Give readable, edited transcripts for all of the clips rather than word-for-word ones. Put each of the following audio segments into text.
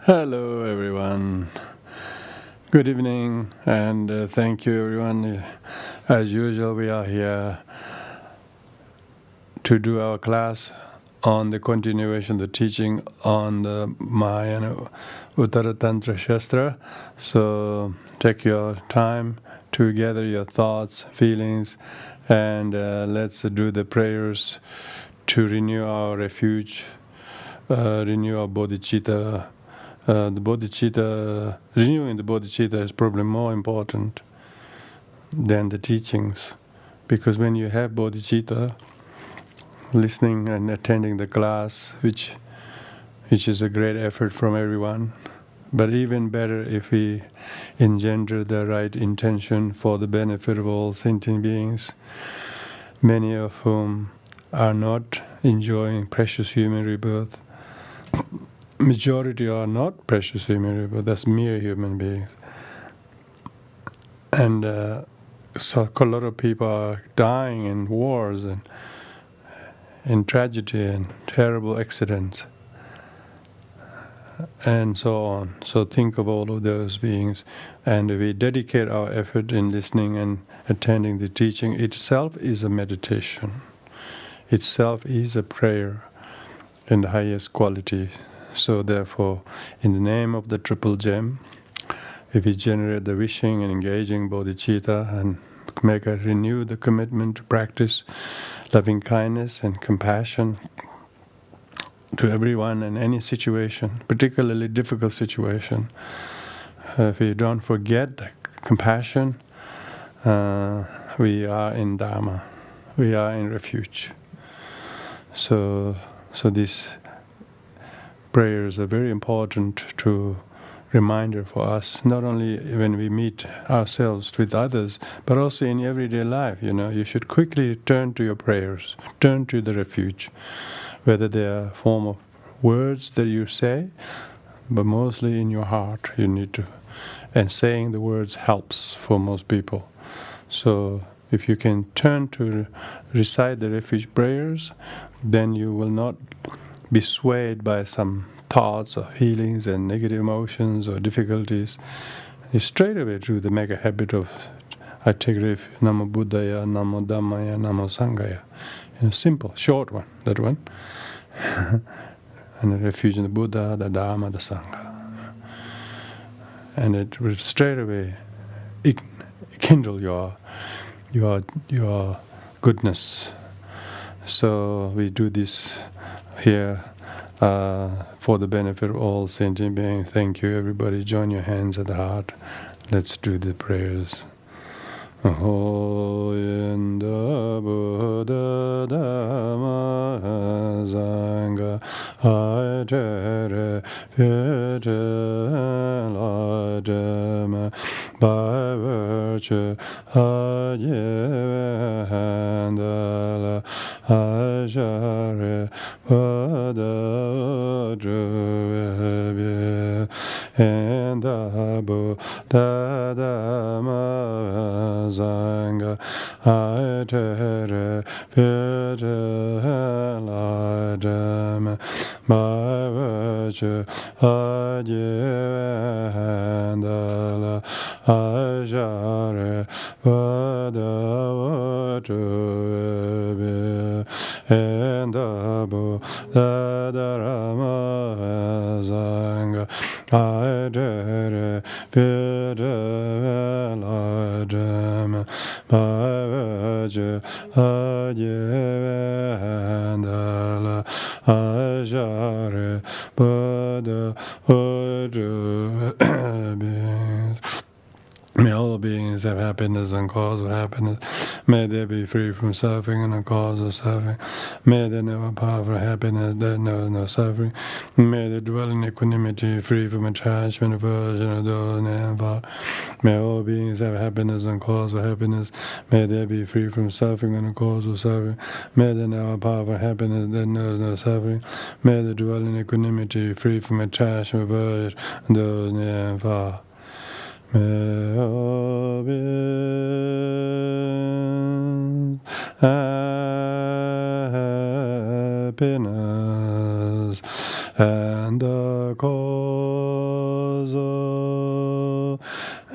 Hello, everyone. Good evening, and thank you, everyone. As usual, we are here to do our class on the continuation, the teaching on the Mahayana Uttaratantra Shastra. So take your time to gather your thoughts, feelings, and let's do the prayers to renew our refuge, renew our bodhicitta. The bodhicitta, renewing the bodhicitta is probably more important than the teachings, because when you have bodhicitta, listening and attending the class, which is a great effort from everyone, but even better if we engender the right intention for the benefit of all sentient beings, many of whom are not enjoying precious human rebirth. Majority are not precious human rebirth, that's mere human beings. And so a lot of people are dying in wars and in tragedy and terrible accidents and so on. So think of all of those beings, and we dedicate our effort in listening and attending the teaching. Itself is a meditation. Itself is a prayer in the highest quality. So therefore, in the name of the Triple Gem, if we generate the wishing and engaging bodhicitta and renew the commitment to practice loving kindness and compassion to everyone in any situation, particularly difficult situation. If we don't forget compassion, we are in Dharma, we are in refuge. So these prayers are very important to reminder for us, not only when we meet ourselves with others, but also in everyday life. You should quickly turn to your prayers, turn to the refuge, whether they are a form of words that you say, but mostly in your heart you need to. And saying the words helps for most people. So if you can turn to recite the refuge prayers, then you will not be swayed by some thoughts or feelings and negative emotions or difficulties. You straight away do the mega habit of I take refuge, Namo Buddhaya, Namo Dhammaya, Namo Sanghaya. Simple, short one, that one. And the refuge in the Buddha, the Dharma, the Sangha. And it will straight away kindle your goodness. So we do this here for the benefit of all sentient beings. Thank you, everybody. Join your hands at the heart. Let's do the prayers. Oyenda Buddha Dhamma Asanga Ajere Pyete Lajama by virtue Ajevandala Ajare Pada Druve and Abu Dadama Asanga Ajere Pyete Lajama by virtue Ajevandala Ajare Padavatu and Abu Dadarama Asanga Ajere Pidaladama Bhavaja Ajevandala Ajare Padavatu. May all beings have happiness and cause of happiness. May they be free from suffering and the cause of suffering. May they know a powerful happiness that knows no suffering. May they dwell in equanimity, free from attachment, aversion, or those involved. May all beings have happiness and cause of happiness. May they be free from suffering and the cause of suffering. May they know a powerful happiness that knows no suffering. May they dwell in equanimity, free from attachment, aversion, and those involved. May all beings happiness and the cause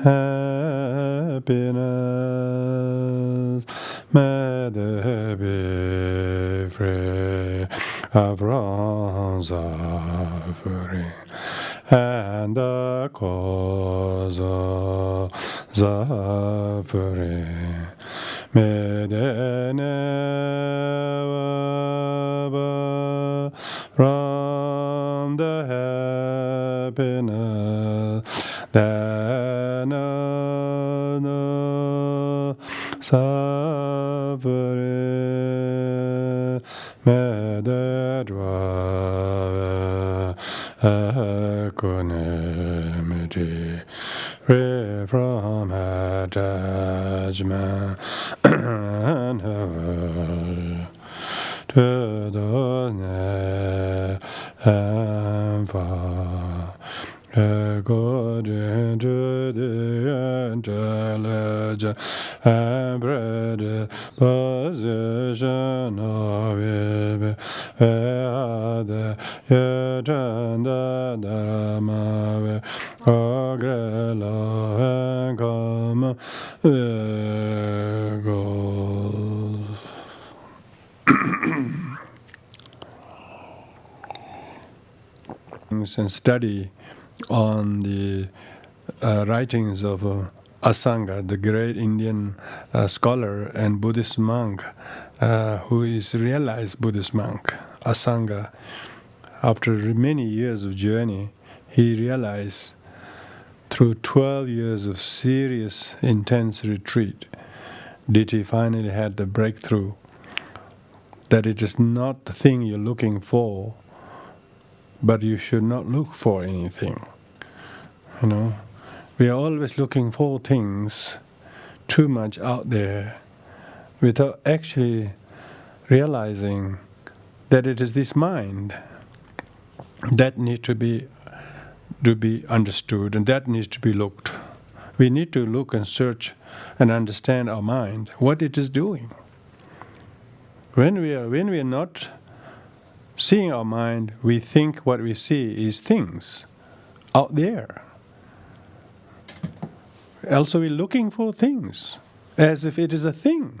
happiness, may they be free from suffering, and the cause of suffering, may they never from the happiness that no suffering, may they dwell equanimity, free from attachment and aversion to the near and far, according to the intelligence and predisposition of it, where the yet and the Dharma, or great love and common goals. And study on the writings of Asanga, the great Indian scholar and Buddhist monk, who is realized Buddhist monk. Asanga, after many years of journey, he realized through 12 years of serious, intense retreat, did he finally had the breakthrough that it is not the thing you're looking for, but you should not look for anything. You know, we are always looking for things too much out there without actually realizing that it is this mind that needs to be understood and that needs to be looked. We need to look and search and understand our mind, what it is doing. When we are not seeing our mind, we think what we see is things out there. Also, we're looking for things as if it is a thing.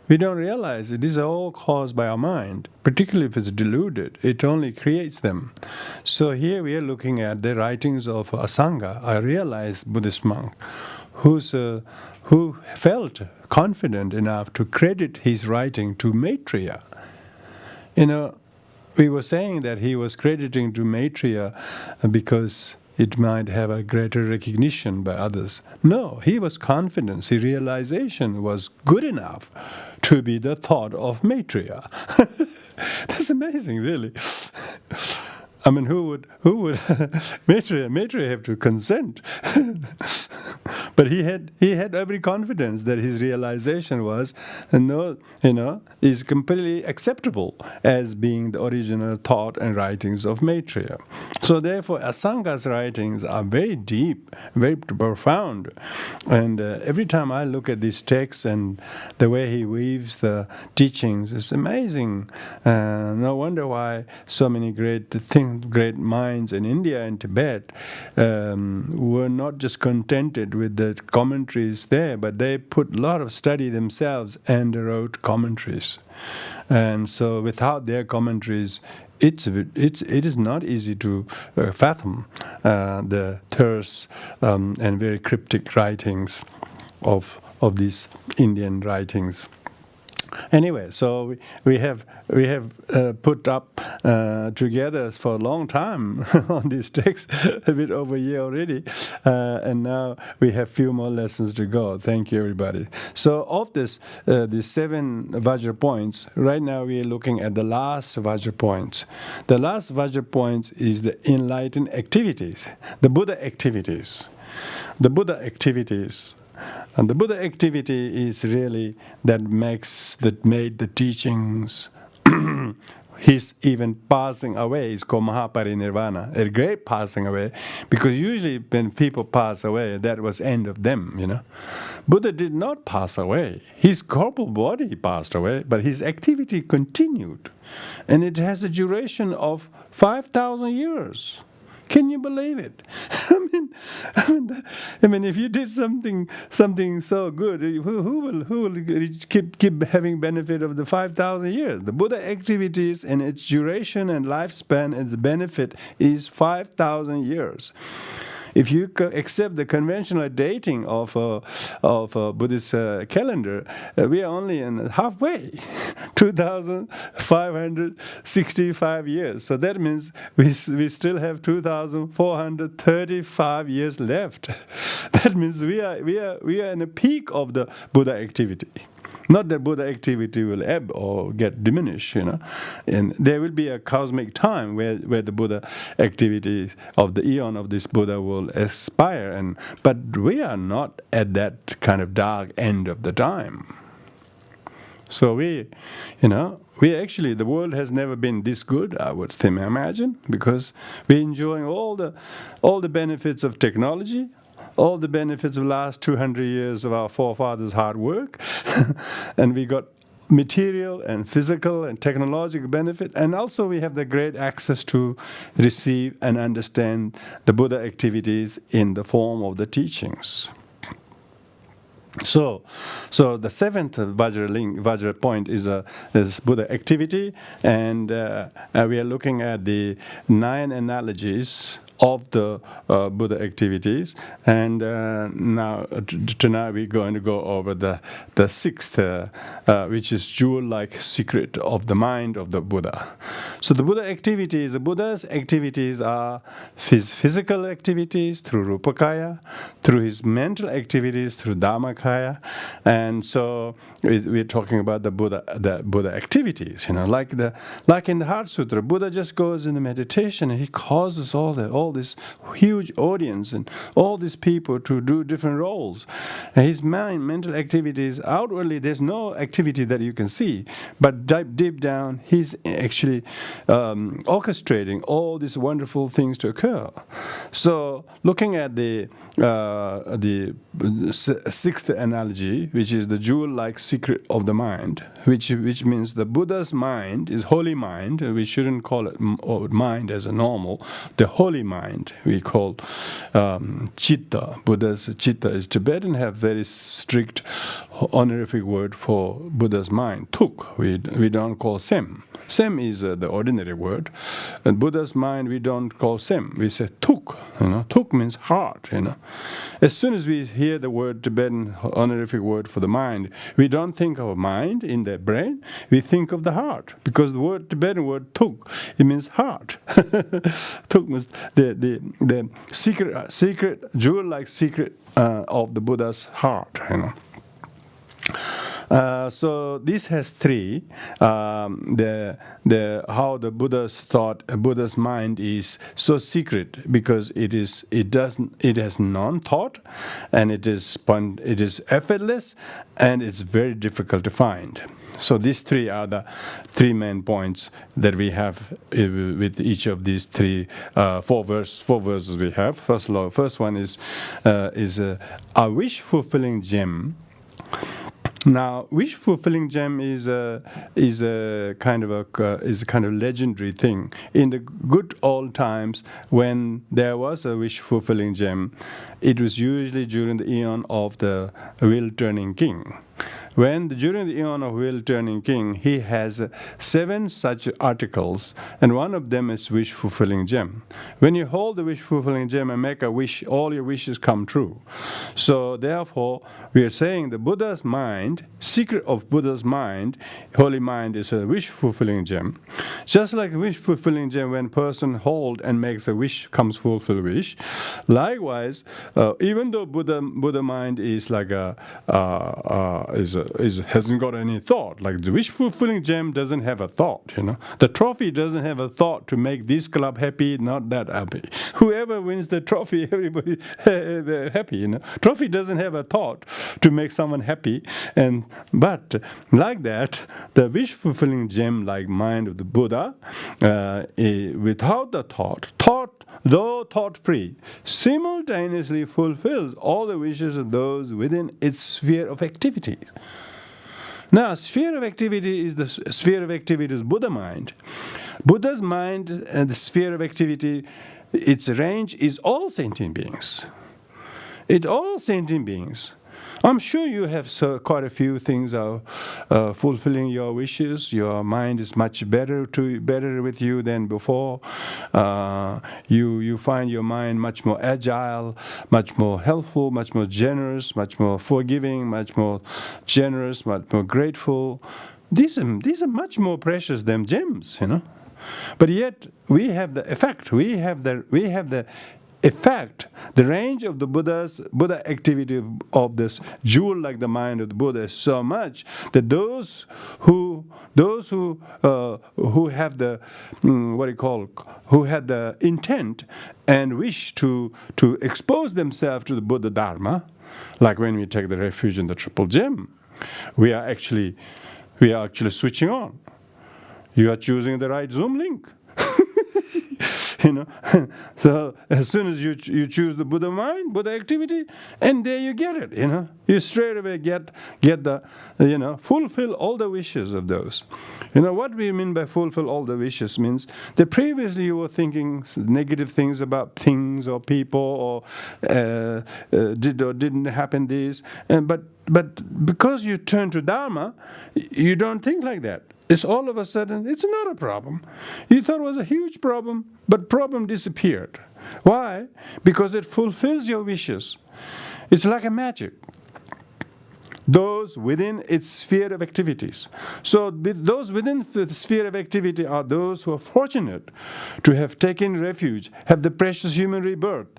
We don't realize it is all caused by our mind, particularly if it's deluded. It only creates them. So here we are looking at the writings of Asanga, a realized Buddhist monk, who felt confident enough to credit his writing to Maitreya. You know, we were saying that he was crediting to Maitreya because it might have a greater recognition by others. No, he was confident. His realization was good enough to be the thought of Maitreya. That's amazing, really. I mean, who would Maitreya have to consent? But he had every confidence that his realization was, is completely acceptable as being the original thought and writings of Maitreya. So therefore, Asanga's writings are very deep, very profound. And every time I look at these texts and the way he weaves the teachings, it's amazing. No wonder why so many great minds in India and Tibet were not just contented with the commentaries there, but they put a lot of study themselves and wrote commentaries. And so without their commentaries, it is not easy to fathom the terse and very cryptic writings of these Indian writings. Anyway, so we have put up together for a long time on these texts, a bit over a year already, and now we have few more lessons to go. Thank you, everybody. So of this, the 7 Vajra points, right now we are looking at the last Vajra points. The last Vajra points is the enlightened activities, the Buddha activities. The Buddha activities. And the Buddha activity is really that made the teachings, his even passing away is called Mahaparinirvana, a great passing away, because usually when people pass away, that was end of them, Buddha did not pass away. His corporal body passed away, but his activity continued. And it has a duration of 5,000 years. Can you believe it? I mean, if you did something so good, who will keep having benefit of the 5,000 years? The Buddha activities and its duration and lifespan and the benefit is 5,000 years. If you accept the conventional dating of a Buddhist calendar, we are only in halfway, 2,565 years. So that means we still have 2,435 years left. That means we are in a peak of the Buddha activity. Not that Buddha activity will ebb or get diminished, and there will be a cosmic time where the Buddha activities of the eon of this Buddha will expire, but we are not at that kind of dark end of the time. So we actually, the world has never been this good, I would imagine, because we're enjoying all the benefits of technology, all the benefits of the last 200 years of our forefathers' hard work, and we got material and physical and technological benefit, and also we have the great access to receive and understand the Buddha activities in the form of the teachings. So the seventh Vajra point is Buddha activity, and we are looking at the 9 analogies of the Buddha activities, and tonight we're going to go over the sixth, which is jewel-like secret of the mind of the Buddha. So the Buddha activities, the Buddha's activities are his physical activities through Rupakaya, through his mental activities through Dhammakaya, and so we're talking about the Buddha activities. Like in the Heart Sutra, Buddha just goes into meditation and he causes all this huge audience and all these people to do different roles. And his mental activities, outwardly there's no activity that you can see, but deep down he's actually orchestrating all these wonderful things to occur. So looking at the sixth analogy, which is the jewel-like secret of the mind, which means the Buddha's mind is holy mind. We shouldn't call it mind as a normal. The holy mind we call chitta. Buddha's chitta is Tibetan, have very strict honorific word for Buddha's mind. Tuk. We don't call sem. Sem is the ordinary word, and Buddha's mind we don't call sem. We say tuk. Tuk means heart. As soon as we hear the word Tibetan honorific word for the mind, we don't think of mind in the brain. We think of the heart, because the Tibetan word tuk, it means heart. Tuk means the secret jewel-like secret of the Buddha's heart. So this has 3. How the Buddha's thought, Buddha's mind is so secret because it has non-thought, and it is effortless, and it's very difficult to find. So these 3 are the 3 main points that we have with each of these 4 verses we have. First one is a wish-fulfilling gem. Now, wish-fulfilling gem is a kind of legendary thing. In the good old times, when there was a wish-fulfilling gem, it was usually during the eon of the wheel-turning king. During the eon of wheel-turning king, he has 7 such articles, and one of them is wish-fulfilling gem. When you hold the wish-fulfilling gem and make a wish, all your wishes come true. So therefore, we are saying the Buddha's mind, secret of Buddha's mind, holy mind, is a wish-fulfilling gem. Just like a wish-fulfilling gem, when a person holds and makes a wish, comes fulfill wish. Likewise, even though Buddha mind is like hasn't got any thought. Like the wish-fulfilling gem doesn't have a thought, The trophy doesn't have a thought to make this club happy, not that happy. Whoever wins the trophy, everybody happy, Trophy doesn't have a thought to make someone happy. But like that, the wish-fulfilling gem-like mind of the Buddha, without the thought, though thought-free, simultaneously fulfills all the wishes of those within its sphere of activity. Now, sphere of activity is the sphere of activity is Buddha mind. Buddha's mind and the sphere of activity its range is all sentient beings. It's all sentient beings. I'm sure you have quite a few things are fulfilling your wishes. Your mind is much better with you than before. You find your mind much more agile, much more helpful, much more generous, much more forgiving, much more generous, much more grateful. These are much more precious than gems, But yet we have the effect. We have the effect, the range of the Buddha activity of this jewel like the mind of the Buddha is so much that those who have the who had the intent and wish to expose themselves to the Buddha Dharma, like when we take the refuge in the Triple Gem, we are actually switching on. You are choosing the right Zoom link. So as soon as you choose the Buddha mind, Buddha activity, and there you get it, You straight away get the, fulfill all the wishes of those. What we mean by fulfill all the wishes means that previously you were thinking negative things about things or people or did or didn't happen this, but because you turn to Dharma, you don't think like that. It's all of a sudden, it's not a problem. You thought it was a huge problem, but problem disappeared. Why? Because it fulfills your wishes. It's like a magic. Those within its sphere of activities. So those within the sphere of activity are those who are fortunate to have taken refuge, have the precious human rebirth,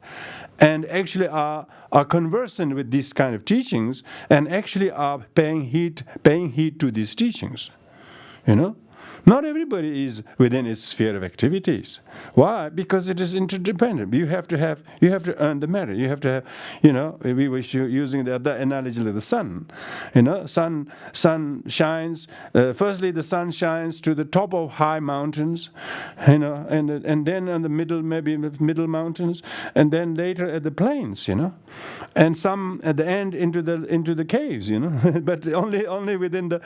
and actually are conversant with these kind of teachings, and actually are paying heed to these teachings. Not everybody is within its sphere of activities. Why? Because it is interdependent. You have to earn the merit. You have to have, we were using the analogy of the sun. Sun shines. Firstly, the sun shines to the top of high mountains, and then on the middle mountains, and then later at the plains, and some at the end into the caves, but only within the,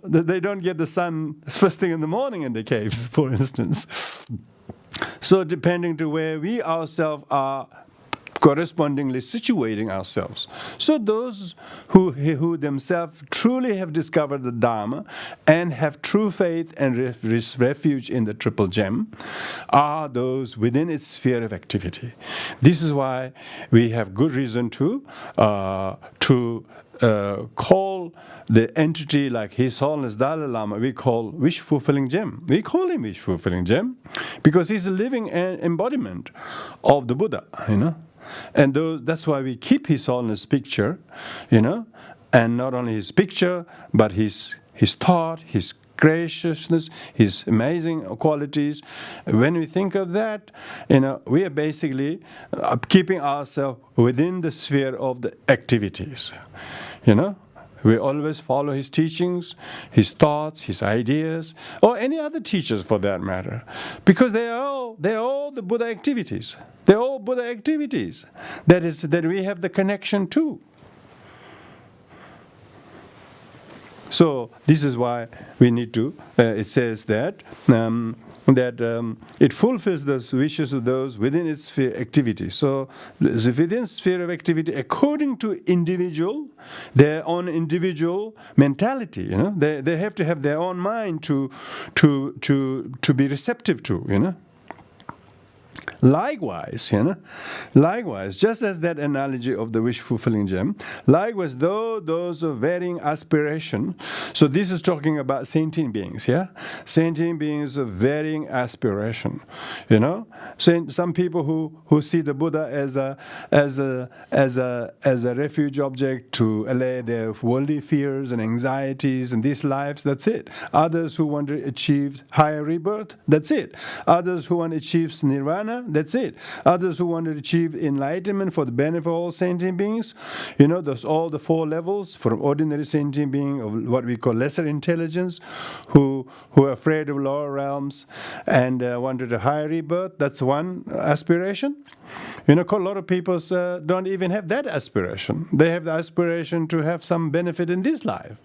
they don't get the sun first thing in the morning in the caves, for instance. So depending to where we ourselves are correspondingly situating ourselves. So those who themselves truly have discovered the Dharma and have true faith and refuge in the Triple Gem are those within its sphere of activity. This is why we have good reason to call the entity like His Holiness Dalai Lama, we call wish-fulfilling gem. We call him wish-fulfilling gem because he's a living embodiment of the Buddha, And that's why we keep His Holiness picture, and not only his picture, but his thought, his graciousness, his amazing qualities. When we think of that, we are basically keeping ourselves within the sphere of the activities, We always follow his teachings, his thoughts, his ideas, or any other teachers for that matter, because they're all the Buddha activities. They're all Buddha activities. That we have the connection to. So this is why we need to. It says that it fulfills the wishes of those within its sphere activity. So within sphere of activity, according to their own individual mentality, they have to have their own mind to be receptive to, Likewise, just as that analogy of the wish-fulfilling gem, likewise, those of varying aspiration, so this is talking about sentient beings, Sentient beings of varying aspiration, Some people who see the Buddha as a refuge object to allay their worldly fears and anxieties in these lives, that's it. Others who want to achieve higher rebirth, that's it. Others who want to achieve nirvana, that's it. Others who want to achieve enlightenment for the benefit of all sentient beings, those all the four levels, from ordinary sentient being of what we call lesser intelligence, who are afraid of lower realms and wanted a higher rebirth. That's one aspiration. A lot of people don't even have that aspiration. They have the aspiration to have some benefit in this life.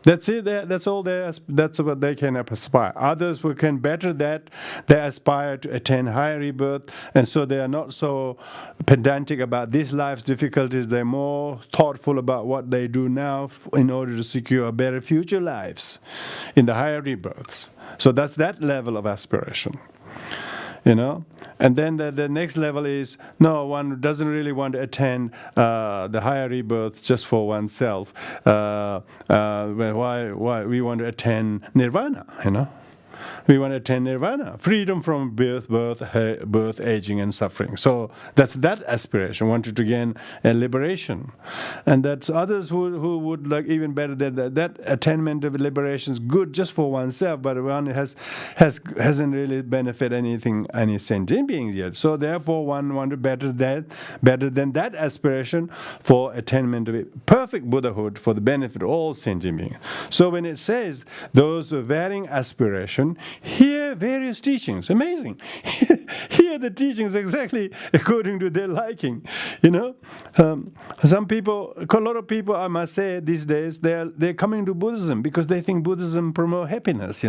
That's it. That's all. That's what they can aspire. Others who can better that, they aspire to attain higher rebirth, and so they are not so pedantic about this life's difficulties. They're more thoughtful about what they do now in order to secure better future lives in the higher rebirths. So that's that level of aspiration. And then the next level is, no, one doesn't really want to attain the higher rebirth just for oneself. Why we want to attain nirvana, We want to attain nirvana, freedom from birth, aging, and suffering. So that's that aspiration, wanted to gain a liberation. And that's others who would like even better that attainment of liberation is good just for oneself, but one hasn't really benefit any sentient beings yet. So therefore one want to better than that aspiration for attainment of perfect Buddhahood for the benefit of all sentient beings. So when it says those with varying aspiration, hear various teachings. Amazing. Hear the teachings exactly according to their liking. Some people, a lot of people, I must say, these days they're coming to Buddhism because they think Buddhism promotes happiness.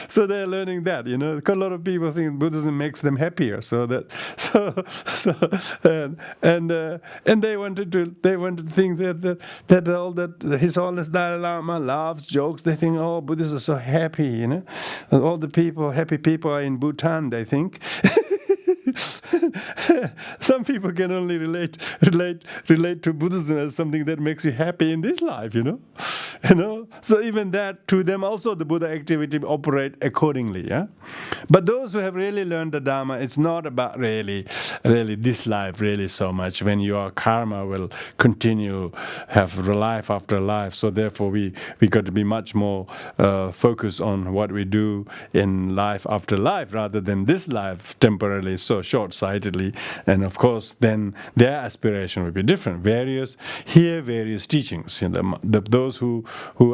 So they're learning that. A lot of people think Buddhism makes them happier. And they wanted to think that all that His Holiness Dalai Lama laughs, jokes. They think, oh, Buddhists are so happy. All the happy people are in Bhutan, they think. Some people can only relate to Buddhism as something that makes you happy in this life, So even that, to them also the Buddha activity operate accordingly, But those who have really learned the Dharma, it's not about really this life really so much. When your karma will continue, have life after life. So therefore we got to be much more focused on what we do in life after life rather than this life temporarily so short-sightedly. And of course then their aspiration will be different. Various teachings. Those who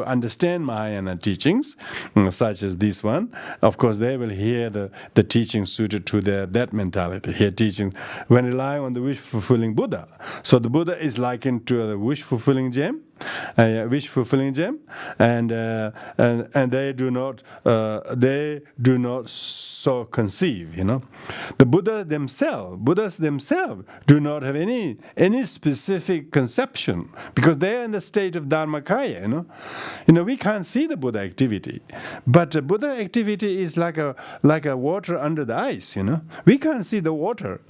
understand Mahayana teachings, such as this one, of course they will hear the teachings suited to that mentality. Hear teachings when relying on the wish-fulfilling Buddha. So the Buddha is likened to a wish-fulfilling gem, and they do not so conceive. The Buddhas themselves do not have any specific conception because they are in the state of Dharmakaya. We can't see the Buddha activity, but Buddha activity is like a water under the ice. We can't see the water,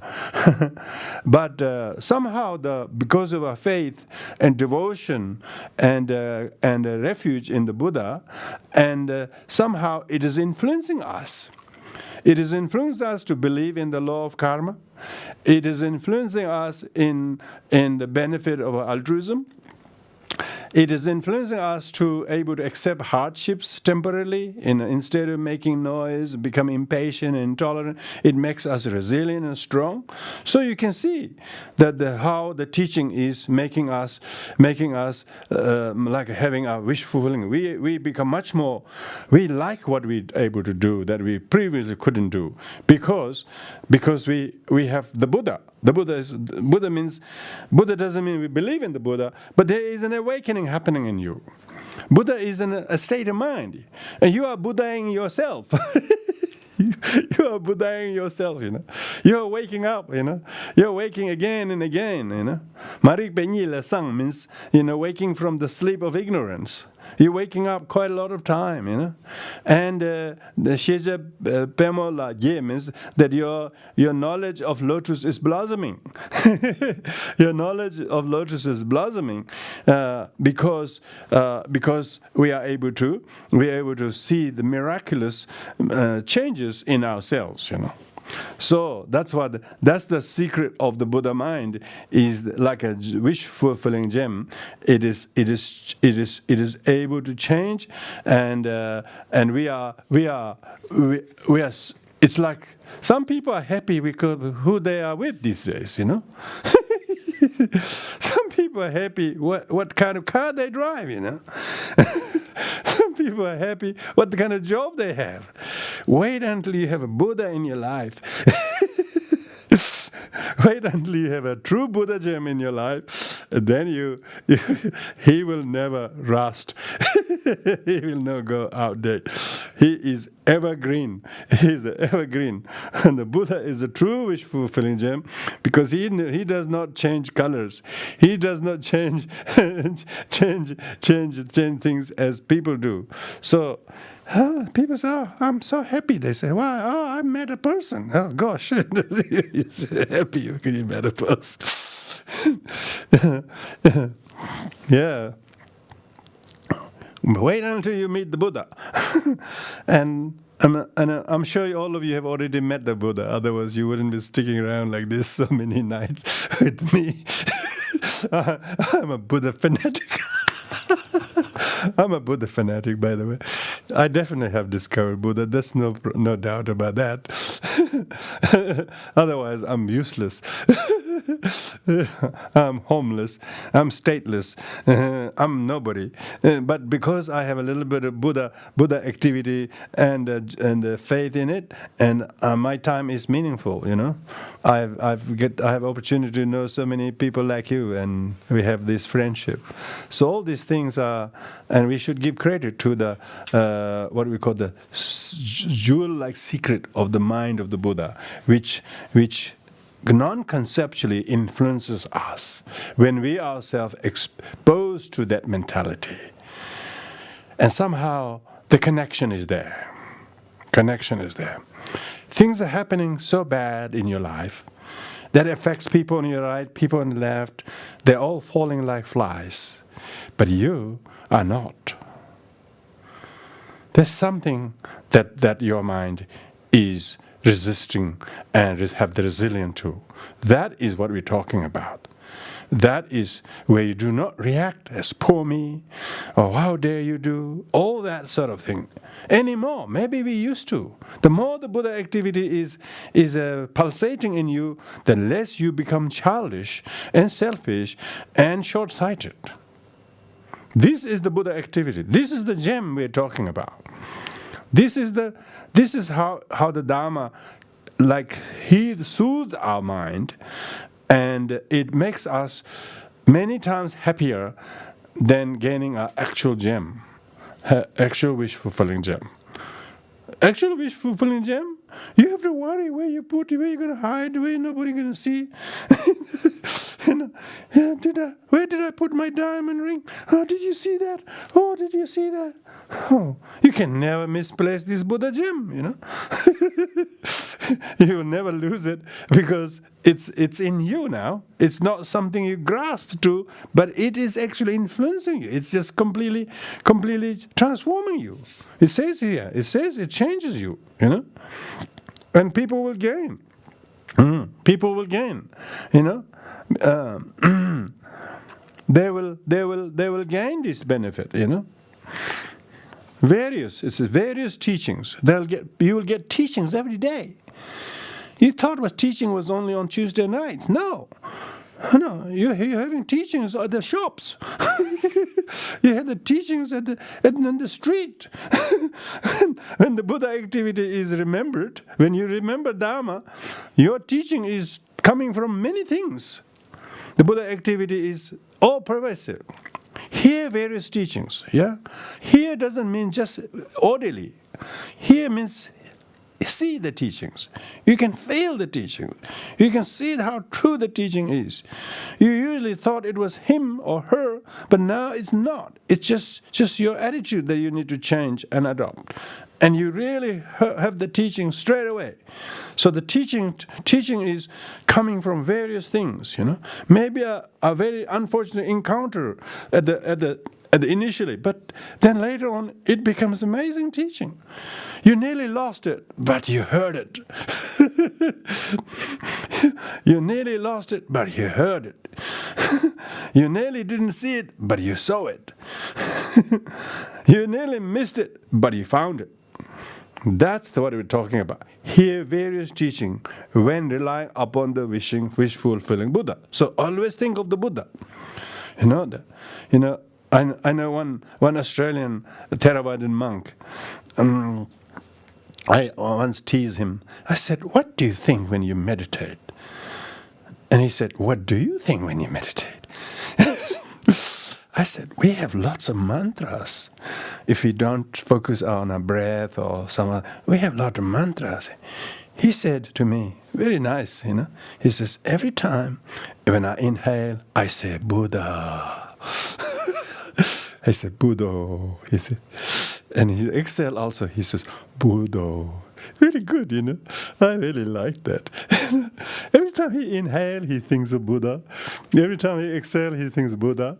but somehow because of our faith and devotion and a refuge in the Buddha, and somehow it is influencing us. It is influencing us to believe in the law of karma. It is influencing us in the benefit of altruism. It is influencing us to able to accept hardships temporarily. Instead of making noise, become impatient and intolerant, it makes us resilient and strong. So you can see that how the teaching is making us like having a wish fulfilling. We become much more. We like what we're able to do that we previously couldn't do because we have the Buddha. Buddha doesn't mean we believe in the Buddha, but there is an awakening happening in you. Buddha is in a state of mind, and you are Buddhaing yourself. You are Buddhaing yourself, You are waking up, You are waking again and again, Marik Benyi Le Sang means, waking from the sleep of ignorance. You're waking up quite a lot of time, And the Sheja Pemo La Ye means that your knowledge of lotus is blossoming. Your knowledge of lotus is blossoming because we are able to see the miraculous changes in ourselves, So that's the secret of the Buddha mind, is like a wish fulfilling gem. It is able to change, and we are. It's like some people are happy because who they are with these days, Some people are happy what kind of car they drive, Some people are happy what kind of job they have. Wait until you have a Buddha in your life. Wait until you have a true Buddha gem in your life. then he will never rust. He will not go outdated. He is evergreen. He is evergreen. And the Buddha is a true wish-fulfilling gem because he does not change colors. He does not change things as people do. So people say, "Oh, I'm so happy." They say, "Why? Oh, I met a person." Oh gosh, you're so happy because you met a person. Yeah. Wait until you meet the Buddha. And I'm sure all of you have already met the Buddha. Otherwise, you wouldn't be sticking around like this so many nights with me. I'm a Buddha fanatic. I'm a Buddha fanatic, by the way. I definitely have discovered Buddha. There's no doubt about that. Otherwise, I'm useless. I'm homeless. I'm stateless. I'm nobody. But because I have a little bit of Buddha activity and faith in it, and my time is meaningful. You know, I have opportunity to know so many people like you, and we have this friendship. So all these things are, and we should give credit to the what we call the jewel-like secret of the mind of the Buddha, which non-conceptually influences us when we ourselves exposed to that mentality. And somehow the connection is there. Connection is there. Things are happening so bad in your life that affects people on your right, people on the left. They're all falling like flies. But you are not. There's something that your mind is resisting and have the resilience to. That is what we're talking about. That is where you do not react as poor me, or how dare you do, all that sort of thing anymore. Maybe we used to. The more the Buddha activity is pulsating in you, the less you become childish and selfish and short-sighted. This is the Buddha activity. This is the gem we're talking about. This is how the Dharma, like he soothes our mind, and it makes us many times happier than gaining an actual gem, actual wish-fulfilling gem. Actual wish-fulfilling gem, you have to worry where you put it, where you're going to hide, where nobody's going to see. Where did I put my diamond ring? Oh, did you see that? Oh, did you see that? Oh, you can never misplace this Buddha gem, you know. You will never lose it because it's in you now. It's not something you grasp to, but it is actually influencing you. It's just completely transforming you. It says here, it changes you, you know. And people will gain. People will gain, you know. They will gain this benefit, you know. Various teachings. You will get teachings every day. You thought teaching was only on Tuesday nights. No, you're having teachings at the shops. You had the teachings on the street. When the Buddha activity is remembered, when you remember Dharma, your teaching is coming from many things. The Buddha activity is all pervasive. Hear various teachings. Yeah, hear doesn't mean just orally. Hear means see the teachings. You can feel the teaching. You can see how true the teaching is. You usually thought it was him or her, but now it's not. It's just your attitude that you need to change and adopt. And you really have the teaching straight away. So the teaching is coming from various things, you know. Maybe a very unfortunate encounter at the initially, but then later on it becomes amazing teaching. You nearly lost it, but you heard it. You nearly lost it, but you heard it. You nearly didn't see it, but you saw it. You nearly missed it, but you found it. That's what we're talking about. Hear various teaching when relying upon the wish-fulfilling Buddha. So always think of the Buddha. I know one Australian Theravadan monk. I once teased him. I said, "What do you think when you meditate?" And he said, "What do you think when you meditate?" I said, we have lots of mantras. If we don't focus on our breath or some other, we have lots of mantras. He said to me, very nice, he says, every time when I inhale, I say Buddha. I said, Buddha, he said. And he exhale also, he says, Buddha. Very good, I really like that. Every time he inhale, he thinks of Buddha. Every time he exhale, he thinks of Buddha.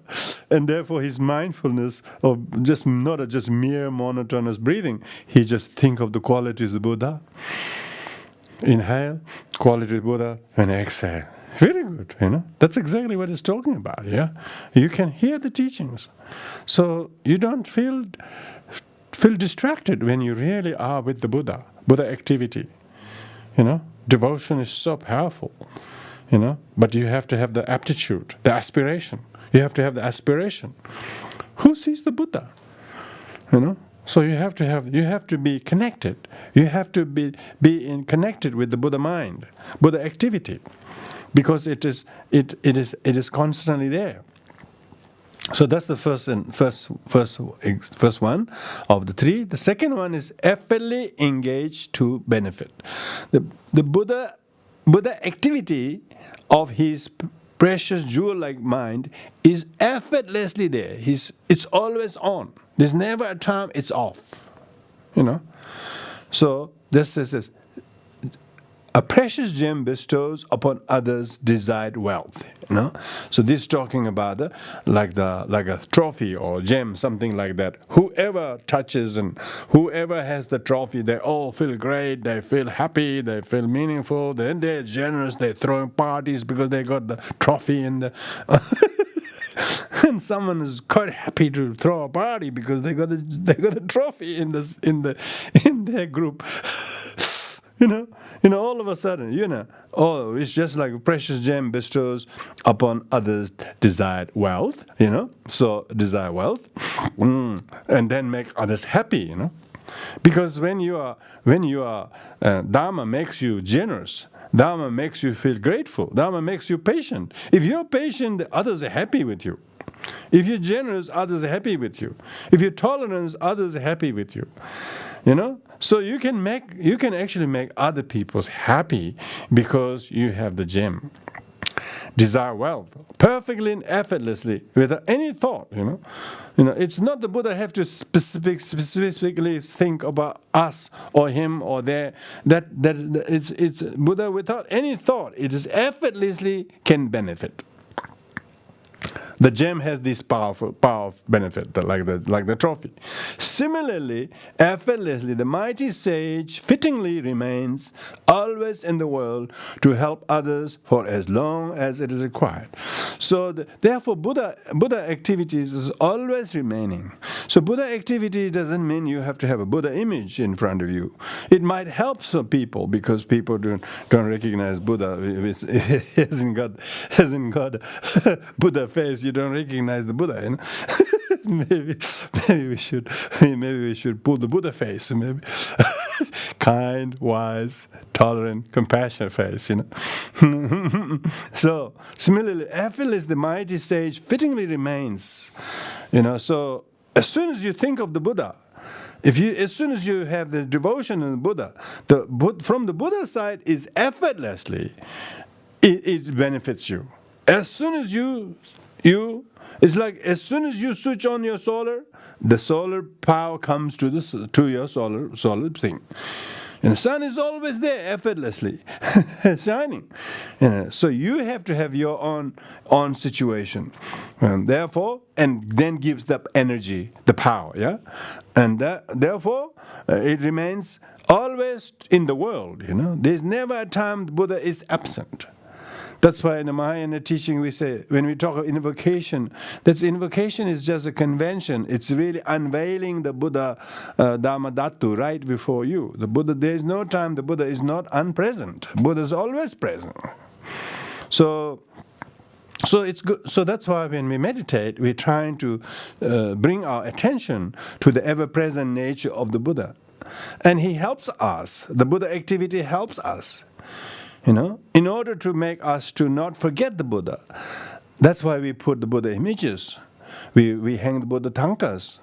And therefore his mindfulness of just not a just mere monotonous breathing, he just think of the qualities of Buddha. Inhale, quality of Buddha, and exhale. Very good, That's exactly what he's talking about, yeah? You can hear the teachings. So you don't feel distracted when you really are with the Buddha activity. Devotion is so powerful, but you have to have the aptitude, the aspiration. You have to have the aspiration. Who sees the Buddha? So you have to be connected. You have to be connected with the Buddha mind, Buddha activity, because it is constantly there. So that's the first one of the three. The second one is effortlessly engaged to benefit. The Buddha activity of his precious jewel-like mind is effortlessly there. It's always on. There's never a time it's off. So this is a precious gem bestows upon others desired wealth. So this is talking about like a trophy or gem, something like that. Whoever touches and whoever has the trophy, they all feel great, they feel happy, they feel meaningful, then they're generous, they're throwing parties because they got the trophy in the and someone is quite happy to throw a party because they got a trophy in their group. All of a sudden, it's just like a precious gem bestows upon others desired wealth, so desire wealth, and then make others happy, because when you are Dharma makes you generous, Dharma makes you feel grateful, Dharma makes you patient. If you're patient, others are happy with you. If you're generous, others are happy with you. If you're tolerant, others are happy with you. So you can actually make other people happy because you have the gem. Desire wealth perfectly and effortlessly without any thought. It's not the Buddha have to specifically think about us or him or their that it's Buddha without any thought. It is effortlessly can benefit. The gem has this powerful benefit, like the trophy. Similarly, effortlessly, the mighty sage fittingly remains always in the world to help others for as long as it is required. So, therefore, Buddha activities is always remaining. So, Buddha activity doesn't mean you have to have a Buddha image in front of you. It might help some people because people don't recognize Buddha. It hasn't got Buddha face. You don't recognize the Buddha, maybe we should pull the Buddha face, maybe kind, wise, tolerant, compassionate face, So similarly, effortless the mighty sage fittingly remains, So as soon as you think of the Buddha, as soon as you have the devotion in the Buddha, from the Buddha side is effortlessly, it benefits you. As soon as it's like as soon as you switch on your solar, the solar power comes to your solar thing. And the sun is always there effortlessly shining. So you have to have your own situation. And therefore, and then gives the energy, the power, yeah? And therefore, it remains always in the world, There's never a time the Buddha is absent. That's why in the Mahayana teaching we say, when we talk of invocation, invocation is just a convention. It's really unveiling the Buddha Dhamma Dhatu right before you. The Buddha, there is no time the Buddha is not unpresent. Buddha is always present. So it's good. So that's why when we meditate, we're trying to bring our attention to the ever-present nature of the Buddha. And he helps us. The Buddha activity helps us. In order to make us to not forget the Buddha That's why we put the Buddha images. We hang the Buddha tankas.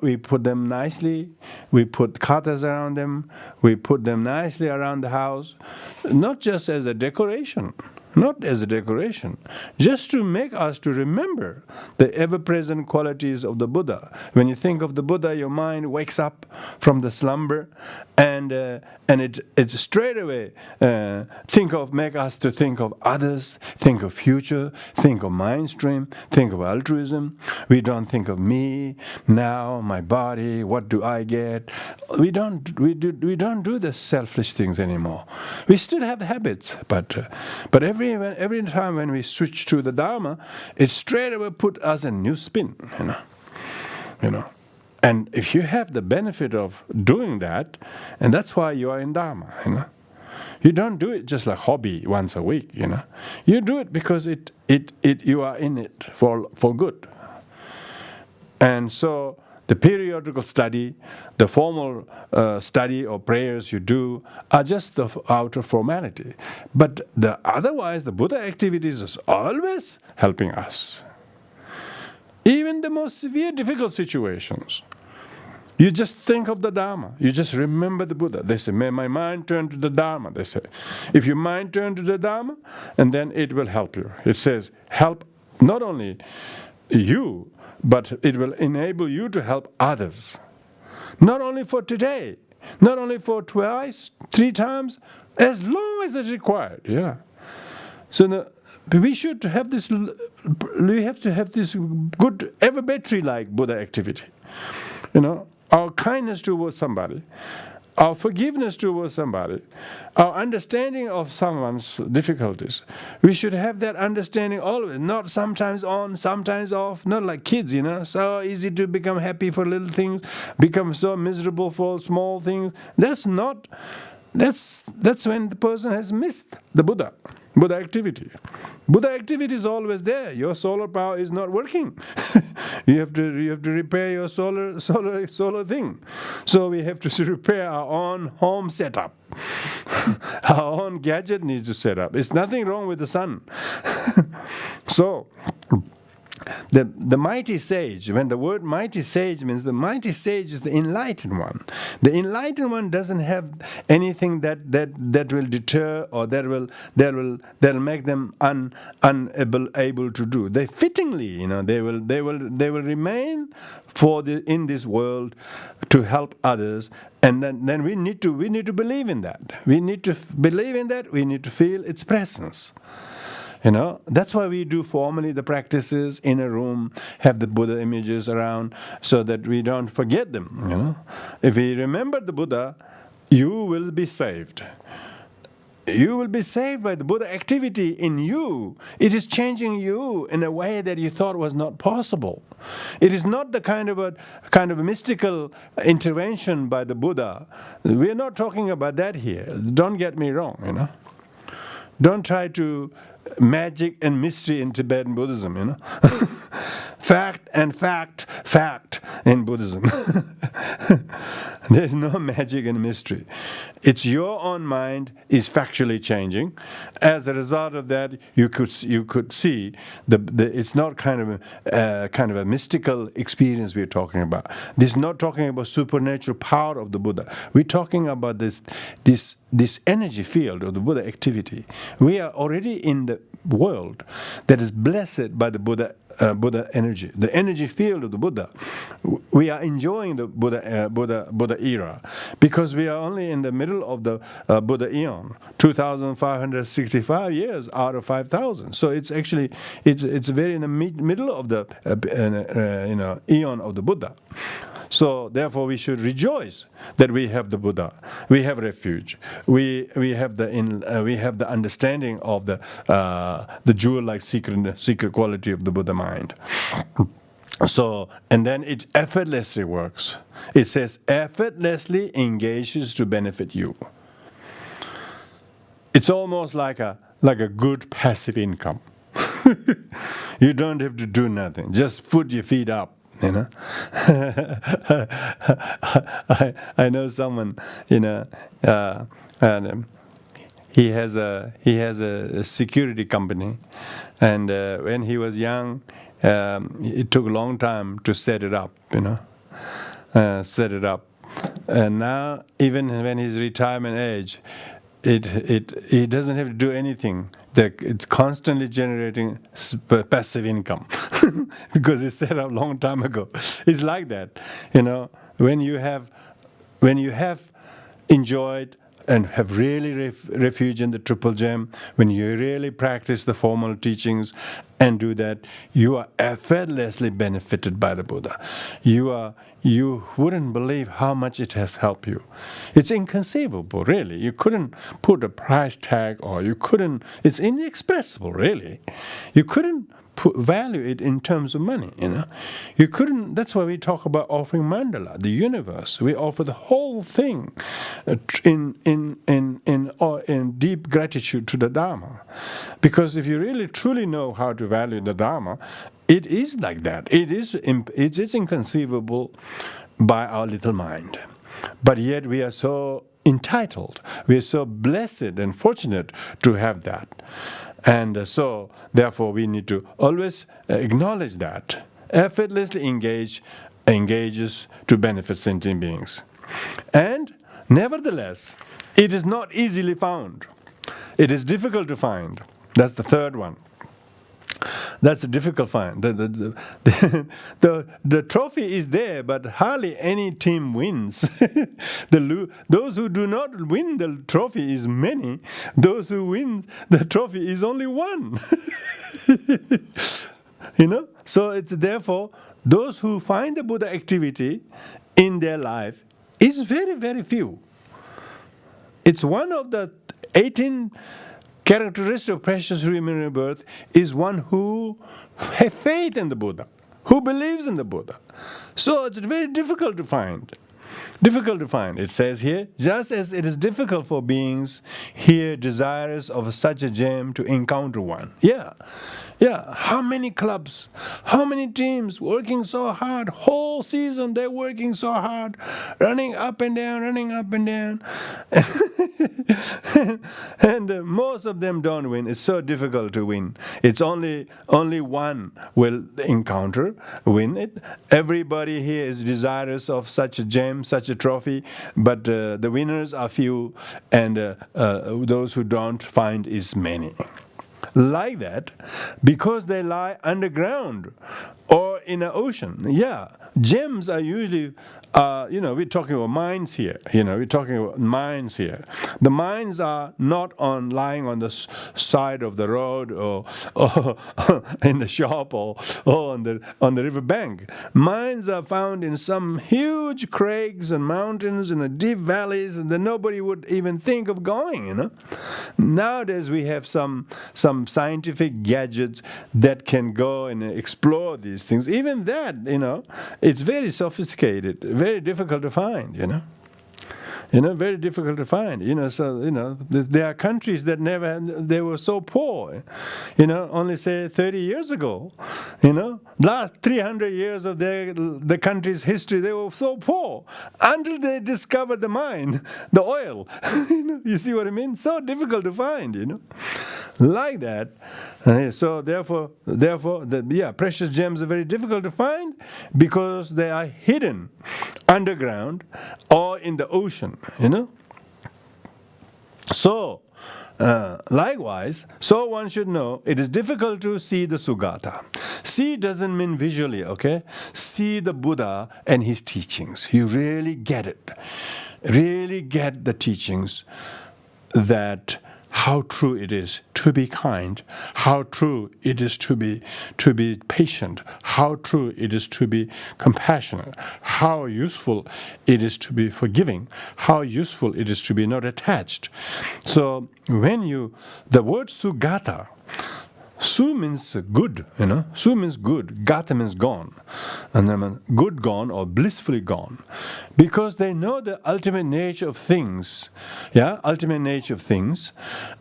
We put them nicely. We put kathas around them. We put them nicely around the house, not just as a decoration. Not as a decoration, just to make us to remember the ever-present qualities of the Buddha. When you think of the Buddha, your mind wakes up from the slumber, and it straight away make us to think of others, think of future, think of mind stream, think of altruism. We don't think of me now, my body. What do I get? We don't do the selfish things anymore. We still have habits, but every time when we switch to the Dharma, it straight away put us a new spin, you know. And if you have the benefit of doing that, and that's why you are in Dharma, You don't do it just like hobby once a week, You do it because you are in it for good. And so the periodical study, the formal study or prayers you do are just the outer formality. But otherwise, the Buddha activities is always helping us. Even the most severe, difficult situations. You just think of the Dharma. You just remember the Buddha. They say, may my mind turn to the Dharma, they say. If your mind turn to the Dharma, and then it will help you. It says, help not only you, but it will enable you to help others. Not only for today, not only for twice, 3 times, as long as it's required. Yeah. So we should have this. We have to have this good, ever battery-like Buddha activity. Our kindness towards somebody, our forgiveness towards somebody, our understanding of someone's difficulties. We should have that understanding always, not sometimes on, sometimes off, not like kids, so easy to become happy for little things, become so miserable for small things. That's when the person has missed the Buddha activity. Buddha activity is always there. Your solar power is not working. you have to repair your solar thing. So we have to repair our own home setup. Our own gadget needs to set up. It's nothing wrong with the sun. So the mighty sage, when the word mighty sage means, the mighty sage is the enlightened one. The enlightened one doesn't have anything that will deter or that will make them unable to do. They fittingly, they will remain in this world to help others. And then we need to believe in that. We need to believe in that. We need to feel its presence. That's why we do formally the practices in a room, have the Buddha images around so that we don't forget them. If we remember the Buddha, you will be saved. You will be saved by the Buddha activity in you. It is changing you in a way that you thought was not possible. It is not the kind of a mystical intervention by the Buddha. We are not talking about that here. Don't get me wrong, Don't try to magic and mystery in Tibetan Buddhism, Fact in Buddhism. There's no magic and mystery. It's your own mind is factually changing. As a result of that, you could see it's not kind of a mystical experience we're talking about. This is not talking about supernatural power of the Buddha. We're talking about this energy field of the Buddha activity. We are already in the world that is blessed by the Buddha energy, the energy field of the Buddha. We are enjoying the Buddha era because we are only in the middle of the Buddha eon, 2,565 years out of 5,000. So it's actually it's very in the middle of the eon of the Buddha. So therefore, we should rejoice that we have the Buddha, we have refuge, we have the understanding of the jewel-like secret quality of the Buddha mind. So, and then it effortlessly works. It says effortlessly engages to benefit you. It's almost like a good passive income. You don't have to do nothing. Just put your feet up. I know someone, and he has a security company, and when he was young, it took a long time to set it up. And now, even when he's retirement age, he doesn't have to do anything. It's constantly generating passive income because it's set up a long time ago. It's like that, when you have enjoyed and have really refuge in the Triple Gem, when you really practice the formal teachings and do that, you are effortlessly benefited by the Buddha. You wouldn't believe how much it has helped you. It's inconceivable, really. You couldn't put a price tag, or it's inexpressible, really. You couldn't value it in terms of money, You couldn't. That's why we talk about offering mandala, the universe. We offer the whole thing in deep gratitude to the Dharma, because if you really truly know how to value the Dharma, it is like that. It's inconceivable by our little mind, but yet we are so entitled. We are so blessed and fortunate to have that. And so, therefore, we need to always acknowledge that. Effortlessly engages to benefit sentient beings. And, nevertheless, it is not easily found. It is difficult to find. That's the third one. That's a difficult find. The trophy is there, but hardly any team wins. Those who do not win the trophy is many. Those who win the trophy is only one. So it's therefore those who find the Buddha activity in their life is very, very few. It's one of the 18 characteristic of precious human rebirth is one who has faith in the Buddha, who believes in the Buddha. So it's very difficult to find. It says here, just as it is difficult for beings here desirous of such a gem to encounter one. Yeah. How many clubs, how many teams working so hard, whole season they're working so hard, running up and down. And most of them don't win. It's so difficult to win. It's only one will win it. Everybody here is desirous of such a gem, such a trophy, but the winners are few, and those who don't find is many. Like that, because they lie underground or in an ocean. Yeah, gems are usually, we're talking about mines here. The mines are not lying on the side of the road or in the shop or on the river bank. Mines are found in some huge crags and mountains and the deep valleys, and nobody would even think of going. Nowadays we have some scientific gadgets that can go and explore these things. Even that, it's very sophisticated, very difficult to find, very difficult to find. There are countries that they were so poor, only say 30 years ago. Last 300 years of the country's history, they were so poor until they discovered the mine, the oil. You see what I mean? So difficult to find, like that. So therefore, precious gems are very difficult to find because they are hidden underground or in the ocean, So, likewise, so one should know it is difficult to see the Sugata. See doesn't mean visually, okay? See the Buddha and his teachings. You really get it. Really get the teachings that how true it is to be kind, how true it is to be patient, how true it is to be compassionate, how useful it is to be forgiving, how useful it is to be not attached. So the word Sugata, Su means good, Su means good, Gata means gone. And then good gone or blissfully gone. Because they know the ultimate nature of things.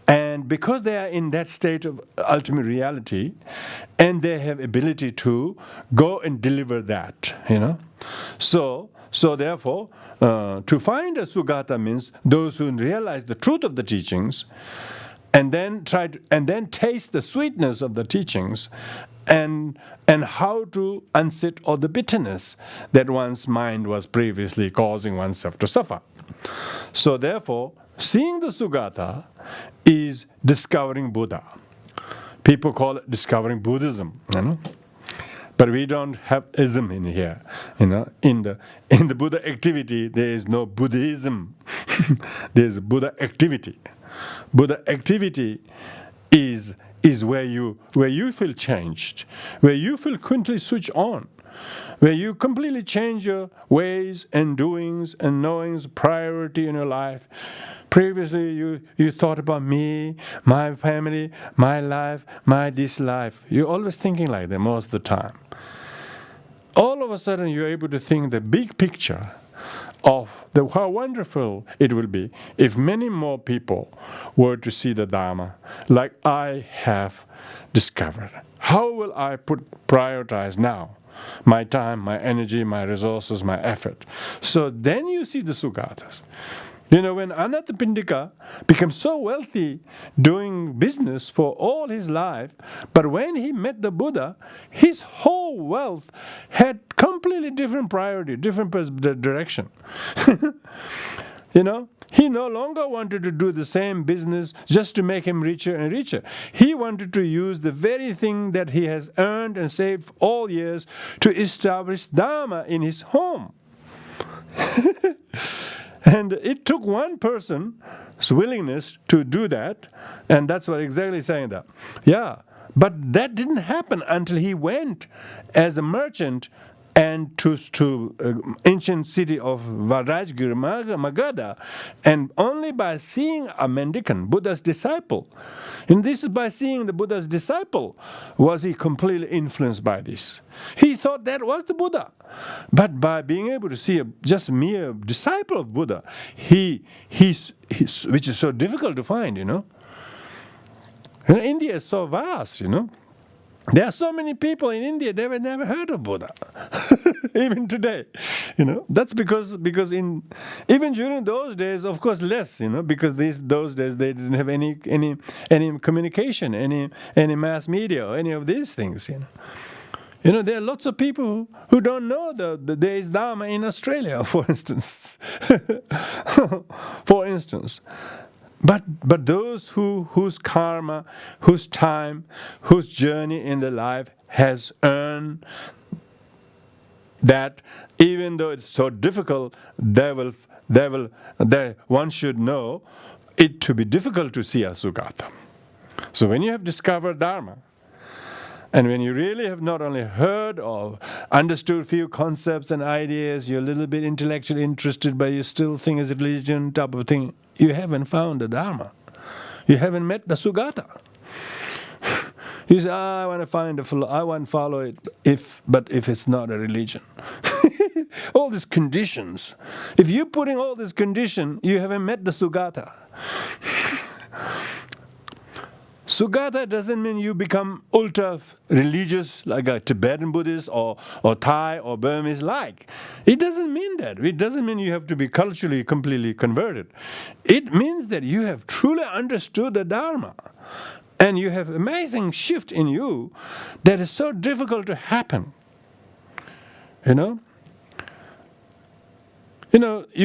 And because they are in that state of ultimate reality, and they have ability to go and deliver that, So So therefore, to find a Sugata means those who realize the truth of the teachings, and then taste the sweetness of the teachings, and how to unsit all the bitterness that one's mind was previously causing oneself to suffer. So therefore, seeing the Sugata is discovering Buddha. People call it discovering Buddhism, But we don't have ism in here, In the Buddha activity, there is no Buddhism. There is Buddha activity. Buddha activity is where you feel changed, where you feel completely switch on, where you completely change your ways and doings and knowings, priority in your life. Previously, you thought about me, my family, my life, this life. You're always thinking like that most of the time. All of a sudden, you're able to think the big picture of how wonderful it will be if many more people were to see the Dharma like I have discovered. How will I prioritize now? My time, my energy, my resources, my effort. So then you see the Sugatas. When Anathapindika became so wealthy doing business for all his life, but when he met the Buddha, his whole wealth had completely different priority, different direction. He no longer wanted to do the same business just to make him richer and richer. He wanted to use the very thing that he has earned and saved all years to establish Dharma in his home. And it took one person's willingness to do that, and that's what exactly saying that. Yeah, but that didn't happen until he went as a merchant and to ancient city of Vajra, Magadha, and only by seeing a mendicant, Buddha's disciple, and this is by seeing the Buddha's disciple, was he completely influenced by this. He thought that was the Buddha. But by being able to see just mere disciple of Buddha, he's which is so difficult to find, And India is so vast, There are so many people in India, they have never heard of Buddha. Even today, That's because even during those days, of course, less, because those days they didn't have any communication, any mass media, or any of these things, there are lots of people who don't know there is Dharma in Australia, for instance. For instance. But those whose karma, whose time, whose journey in the life has earned that, even though it's so difficult, one should know it to be difficult to see a Sugata. So when you have discovered Dharma, and when you really have not only heard or understood few concepts and ideas, you're a little bit intellectually interested, but you still think it's a religion type of thing, you haven't found the Dharma. You haven't met the Sugata. You say, I want to follow it, if it's not a religion. All these conditions. If you're putting all these conditions, you haven't met the Sugata. Sugata doesn't mean you become ultra religious like a Tibetan Buddhist or Thai or Burmese like. It doesn't mean that. It doesn't mean you have to be culturally completely converted. It means that you have truly understood the Dharma. And you have amazing shift in you that is so difficult to happen. You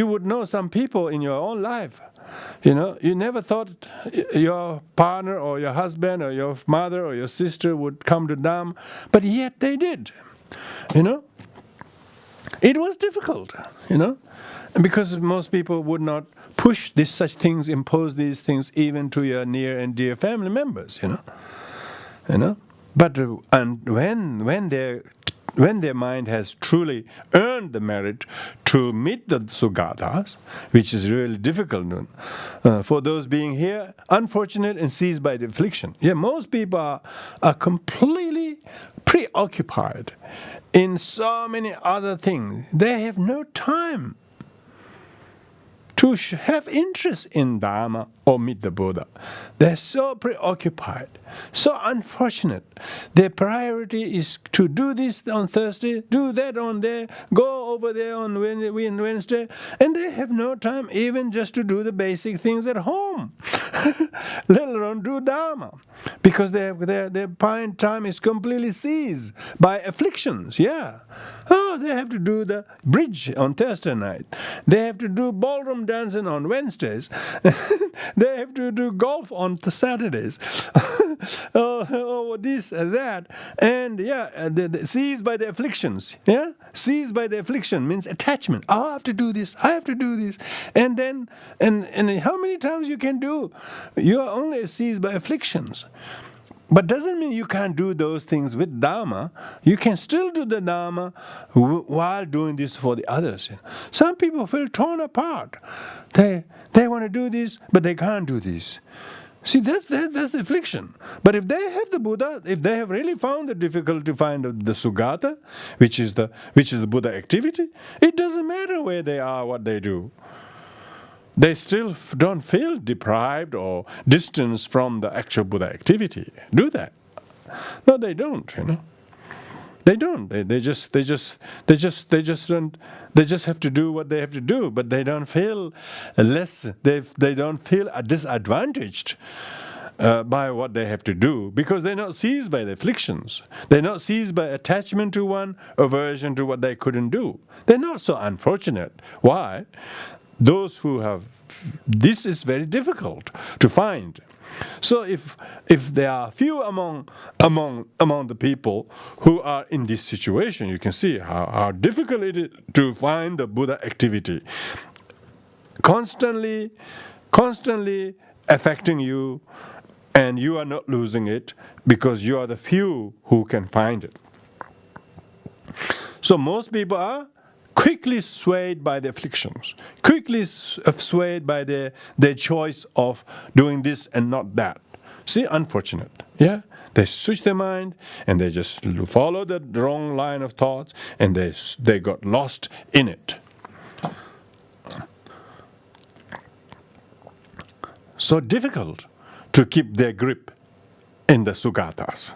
would know some people in your own life. You never thought your partner or your husband or your mother or your sister would come to Dharma, but yet they did. It was difficult, and because most people would not push such things, impose these things even to your near and dear family members, But when their mind has truly earned the merit to meet the Sugatas, which is really difficult for those being here, unfortunate and seized by the affliction. Yeah, most people are completely preoccupied in so many other things. They have no time to have interest in Dharma or meet the Buddha. They're so preoccupied, so unfortunate. Their priority is to do this on Thursday, do that on there, go over there on Wednesday, and they have no time even just to do the basic things at home, let alone do Dharma, because their time is completely seized by afflictions. Yeah. Oh, they have to do the bridge on Thursday night. They have to do ballroom dancing on Wednesdays. They have to do golf on Saturdays. This, that. And seized by the afflictions. Yeah? Seized by the affliction means attachment. Oh, I have to do this. I have to do this. And then, and how many times you can do? You are only seized by afflictions. But doesn't mean you can't do those things with Dharma. You can still do the Dharma while doing this for the others. Some people feel torn apart. They want to do this, but they can't do this. See, that's affliction. But if they have the Buddha, if they have really found it difficult to find the Sugata, which is the Buddha activity, it doesn't matter where they are, what they do. They still don't feel deprived or distanced from the actual Buddha activity. Do that? No, they don't. They don't. They just don't. They just have to do what they have to do. But they don't feel less. They don't feel disadvantaged by what they have to do, because they're not seized by the afflictions. They're not seized by attachment to one, aversion to what they couldn't do. They're not so unfortunate. Why? Those who have this is very difficult to find. So if there are few among the people who are in this situation, you can see how difficult it is to find the Buddha activity. Constantly affecting you, and you are not losing it because you are the few who can find it. So most people are quickly swayed by the afflictions, quickly swayed by their choice of doing this and not that. See, unfortunate. Yeah? They switch their mind and they just follow the wrong line of thoughts, and they got lost in it. So difficult to keep their grip in the Sugatas.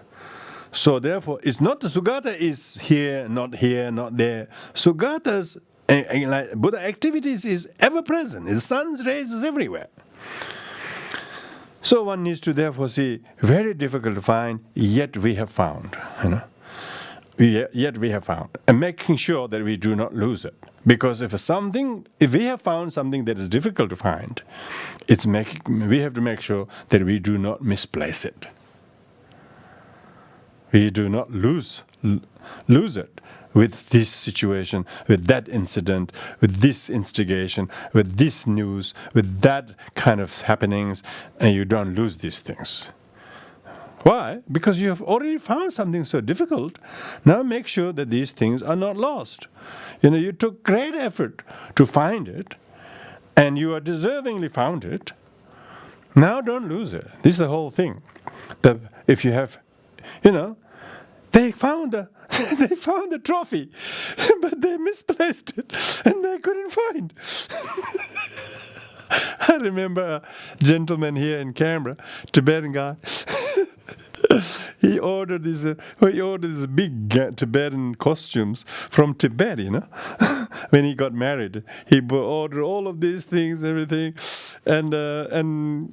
So therefore, it's not the Sugata is here, not there. Sugatas, like Buddha activities, is ever present. The sun's rays is everywhere. So one needs to therefore see, very difficult to find, yet we have found. Yet we have found. And making sure that we do not lose it. Because if we have found something that is difficult to find, we have to make sure that we do not misplace it. We do not lose it with this situation, with that incident, with this instigation, with this news, with that kind of happenings, and you don't lose these things. Why? Because you have already found something so difficult. Now make sure that these things are not lost. You took great effort to find it, and you are deservingly found it. Now don't lose it. This is the whole thing. That if you have, they found the trophy, but they misplaced it, and they couldn't find. I remember a gentleman here in Canberra, Tibetan guy. He ordered these big Tibetan costumes from Tibet, when he got married. He ordered all of these things, everything, and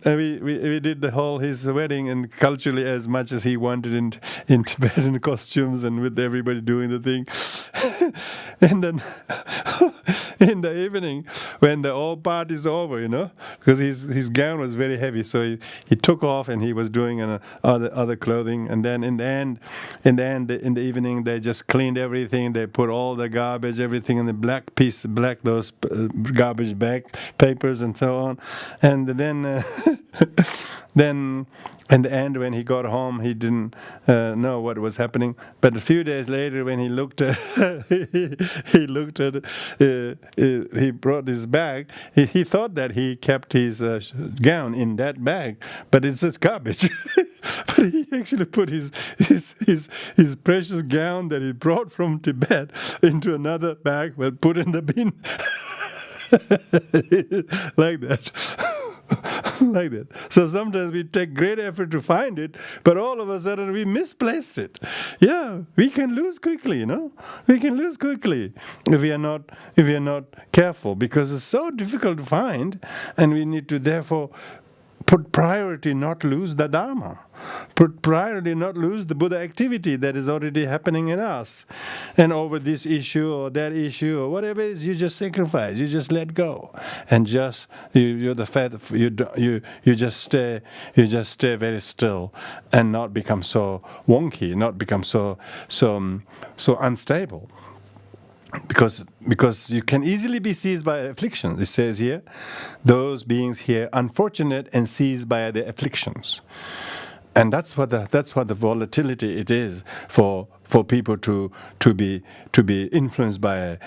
we did his wedding, and culturally as much as he wanted in Tibetan costumes, and with everybody doing the thing. And then in the evening, when the whole party's over, because his gown was very heavy, so he took off and he was doing other clothing, and then in the evening they just cleaned everything. They put all the garbage, everything in the black those garbage bag papers and so on, and then then in the end, when he got home, he didn't know what was happening. But a few days later, when he looked at, he brought his bag. He thought that he kept his gown in that bag, but it's just garbage. But he actually put his precious gown that he brought from Tibet into another bag, but put in the bin like that. like that. So sometimes we take great effort to find it, but all of a sudden we misplaced it. Yeah, we can lose quickly, We can lose quickly if we are not careful, because it's so difficult to find, and we need to therefore put priority not lose the Dharma. Put priority not lose the Buddha activity that is already happening in us. And over this issue or that issue or whatever it is, you just sacrifice, you just let go. And just you just stay very still and not become so wonky, not become so unstable. Because you can easily be seized by afflictions. It says here, those beings here unfortunate and seized by their afflictions, and that's what the volatility it is for people to be influenced by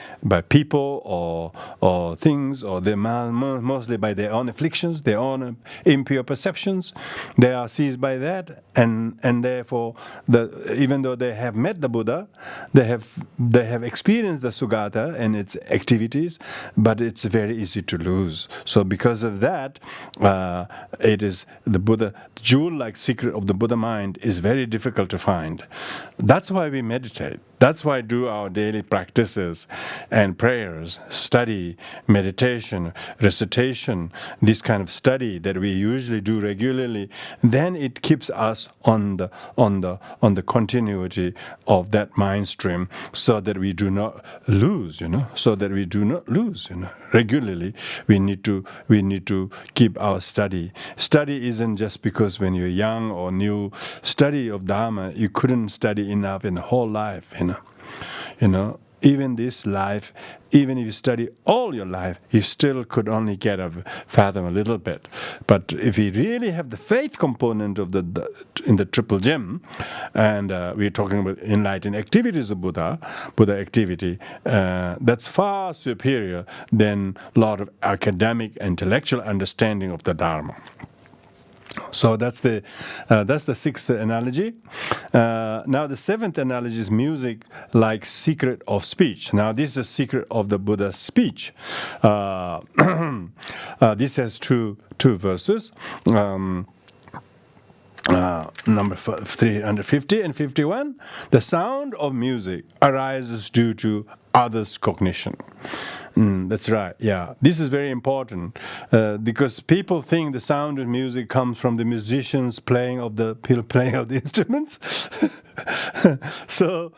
people or things, or mostly by their own afflictions, their own impure perceptions. They are seized by that, and therefore even though they have met the Buddha, they have experienced the Sugata and its activities, but it's very easy to lose. So because of that, it is the Buddha jewel-like secret of the Buddha mind is very difficult to find. That's why we meditate. That's why do our daily practices and prayers, study, meditation, recitation, this kind of study that we usually do regularly. Then it keeps us on the continuity of that mind stream, so that we do not lose. So that we do not lose. Regularly, we need to keep our study. Study isn't just because when you're young or new. Study of Dharma, you couldn't study enough in the whole life. Even this life, even if you study all your life, you still could only fathom a little bit. But if you really have the faith component of in the triple gem, and we're talking about enlightened activities of Buddha activity, that's far superior than a lot of academic, intellectual understanding of the Dharma. So that's the sixth analogy. Now the seventh analogy is music like secret of speech. Now this is a secret of the Buddha's speech. This has two verses. Number 350 and 51. The sound of music arises due to others' cognition. That's right. Yeah, this is very important because people think the sound of music comes from the musicians playing of the instruments. so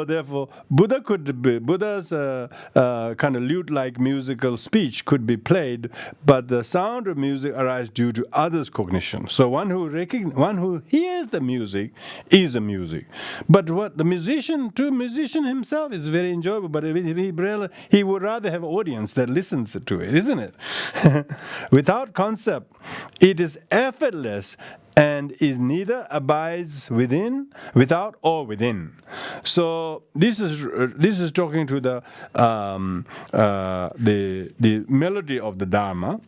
therefore, Buddha's kind of lute-like musical speech could be played, but the sound of music arises due to others' cognition. So one who hears the music is a music, but what the musician himself is very enjoyable, but he would rather have audience that listens to it, isn't it? Without concept, it is effortless and is neither abides without or within. So this is talking to the melody of the Dharma.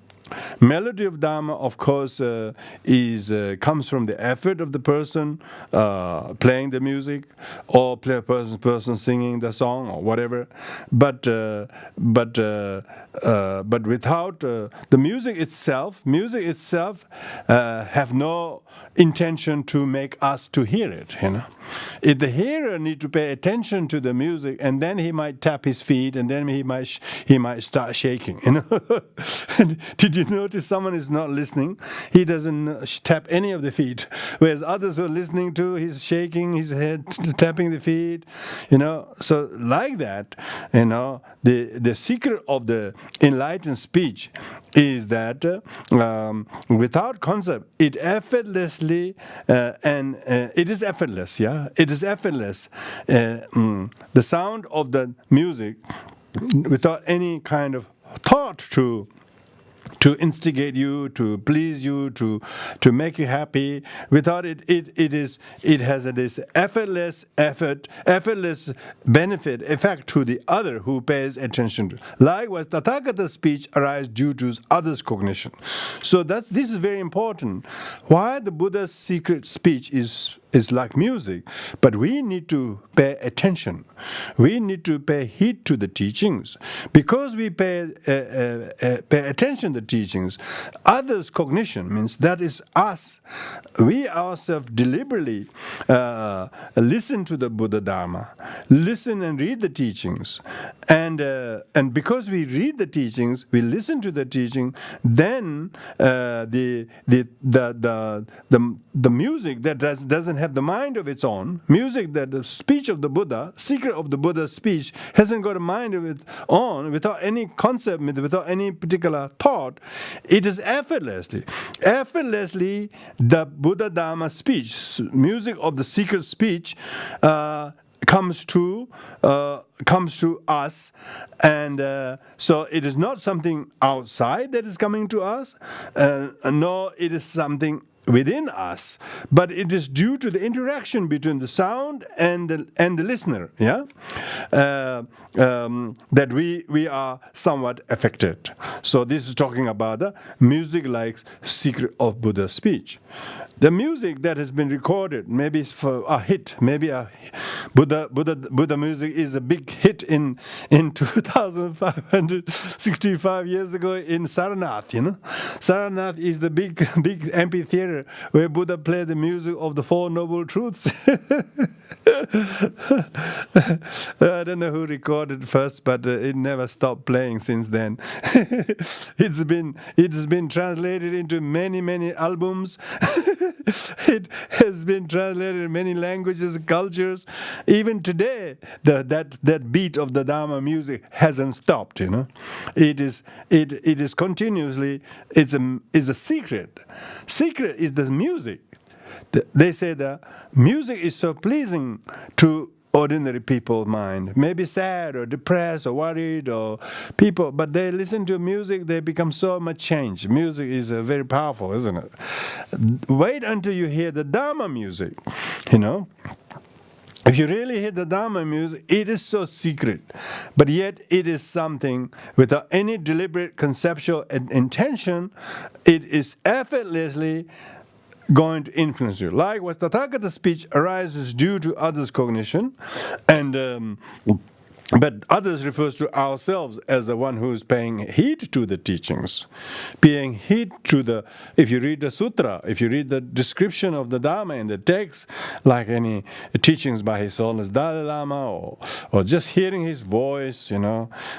Melody of Dharma, of course, comes from the effort of the person playing the music, or person singing the song or whatever. But without the music itself have no intention to make us to hear it. If the hearer need to pay attention to the music, and then he might tap his feet, and then he might start shaking. Did you notice someone is not listening? He doesn't tap any of the feet, whereas others who are listening to, he's shaking his head, tapping the feet. So like that, the secret of the enlightened speech is that without concept, it effortlessly and it is effortless. Yeah, it is effortless. The sound of the music, without any kind of thought to instigate you, to please you, to make you happy. Without it has this effortless benefit effect to the other who pays attention to. Likewise, Tathagata's speech arises due to others' cognition. So this is very important. Why the Buddha's secret speech is is like music, but we need to pay attention. We need to pay heed to the teachings. Because we pay attention to the teachings, others' cognition means that is us. We ourselves deliberately listen to the Buddha Dharma, listen and read the teachings, and because we read the teachings, we listen to the teaching, then the music that doesn't have the mind of its own, music that the speech of the Buddha, secret of the Buddha's speech, hasn't got a mind of its own, without any concept, without any particular thought, it is effortlessly the Buddha Dharma speech, music of the secret speech, comes to us, and so it is not something outside that is coming to us, nor it is something within us, but it is due to the interaction between the sound and the listener, that we are somewhat affected. So this is talking about the music like secret of Buddha's speech. The music that has been recorded, maybe for a hit, maybe a Buddha music is a big hit in 2,565 years ago in Sarnath. Sarnath is the big amphitheater where Buddha played the music of the Four Noble Truths. I don't know who recorded first, but it never stopped playing since then. It has been translated into many albums. It has been translated in many languages, cultures. Even today, that beat of the Dharma music hasn't stopped. It is continuously. It's a secret. Secret is the music. They say the music is so pleasing to ordinary people's mind, maybe sad or depressed or worried or people, but they listen to music, they become so much changed. Music is very powerful, isn't it? Wait until you hear the Dharma music, If you really hear the Dharma music, it is so secret, but yet it is something without any deliberate conceptual intention. It is effortlessly going to influence you. Likewise, Tathagata speech arises due to others' cognition, and but others refers to ourselves as the one who is paying heed to the teachings, paying heed to if you read the sutra, if you read the description of the Dharma in the text, like any teachings by His Holiness Dalai Lama, or just hearing his voice,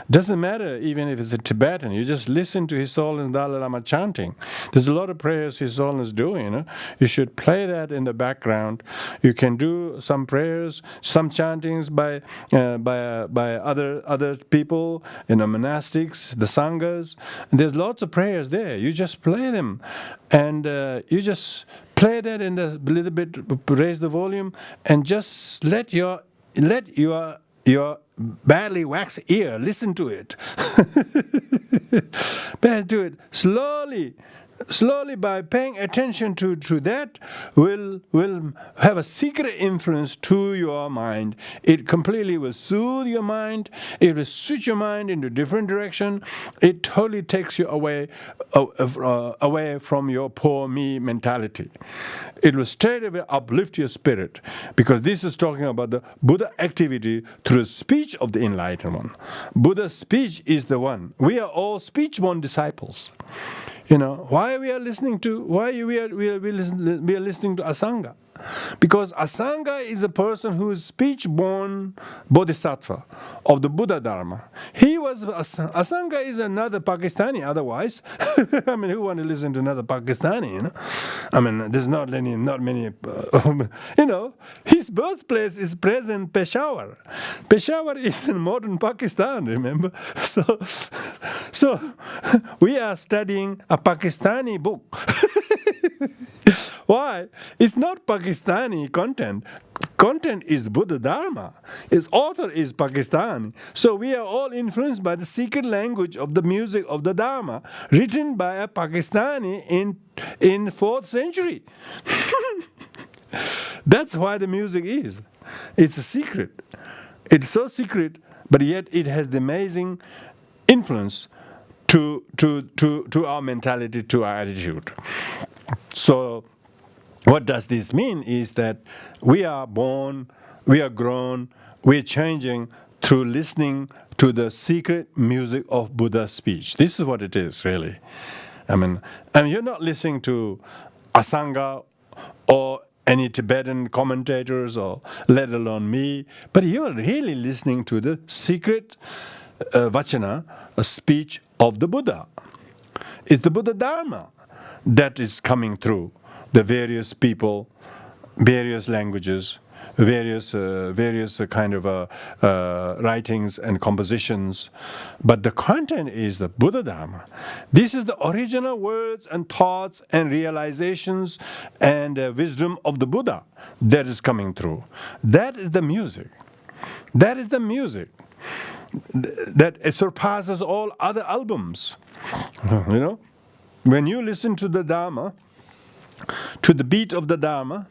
doesn't matter even if it's a Tibetan, you just listen to His Holiness Dalai Lama chanting. There's a lot of prayers His Holiness doing, You should play that in the background. You can do some prayers, some chantings by other people, monastics, the sanghas. And there's lots of prayers there. You just play them, and you just play that in a little bit, raise the volume, and just let your badly waxed ear listen to it. Do it slowly by paying attention to that will have a secret influence to your mind. It completely will soothe your mind. It will switch your mind into different direction. It totally takes you away from your poor me mentality. It will straight away uplift your spirit, because this is talking about the Buddha activity through the speech of the enlightened one. Buddha's speech is the one. We are all speech-born disciples. Why we are listening to Asanga? Because Asanga is a person who is speech-born bodhisattva of the Buddha Dharma. Asanga is another Pakistani otherwise. Who want to listen to another Pakistani, there's not many, his birthplace is present Peshawar. Peshawar is in modern Pakistan, remember? So we are studying a Pakistani book. Why? It's not Pakistani content. Content is Buddha Dharma. Its author is Pakistani. So we are all influenced by the secret language of the music of the Dharma, written by a Pakistani in 4th century. That's why the music is. It's a secret. It's so secret, but yet it has the amazing influence to our mentality, to our attitude. So what does this mean is that we are born, we are grown, we are changing through listening to the secret music of Buddha's speech. This is what it is, really. I mean, you're not listening to Asanga or any Tibetan commentators, or let alone me, but you're really listening to the secret Vajra, a speech of the Buddha. It's the Buddha Dharma that is coming through the various people, various languages, various kind of writings and compositions, but the content is the Buddha Dharma. This is the original words and thoughts and realizations and wisdom of the Buddha that is coming through. That is the music. That is the music that surpasses all other albums. You know, when you listen to the Dharma, to the beat of the Dharma,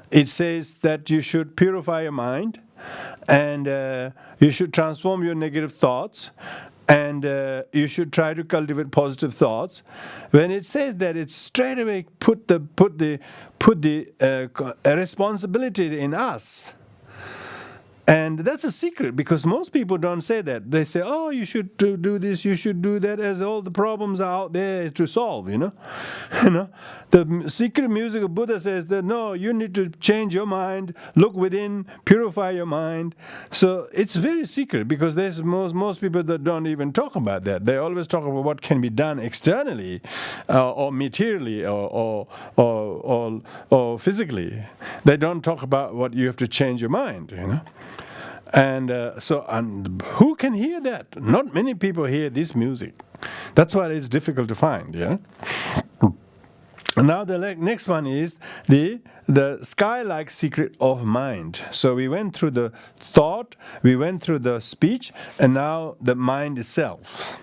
it says that you should purify your mind, and you should transform your negative thoughts, and you should try to cultivate positive thoughts. When it says that, it's straight away put the responsibility in us. And that's a secret, because most people don't say that. They say, oh, you should do this, you should do that, as all the problems are out there to solve, you know. The secret music of Buddha says that, no, you need to change your mind, look within, purify your mind. So it's very secret, because there's most people that don't even talk about that. They always talk about what can be done externally, or materially, or physically. They don't talk about what you have to change your mind, you know. And who can hear that? Not many people hear this music. That's why it's difficult to find. Yeah. Now the next one is the sky-like secret of mind. So we went through the thought, we went through the speech, and now the mind itself.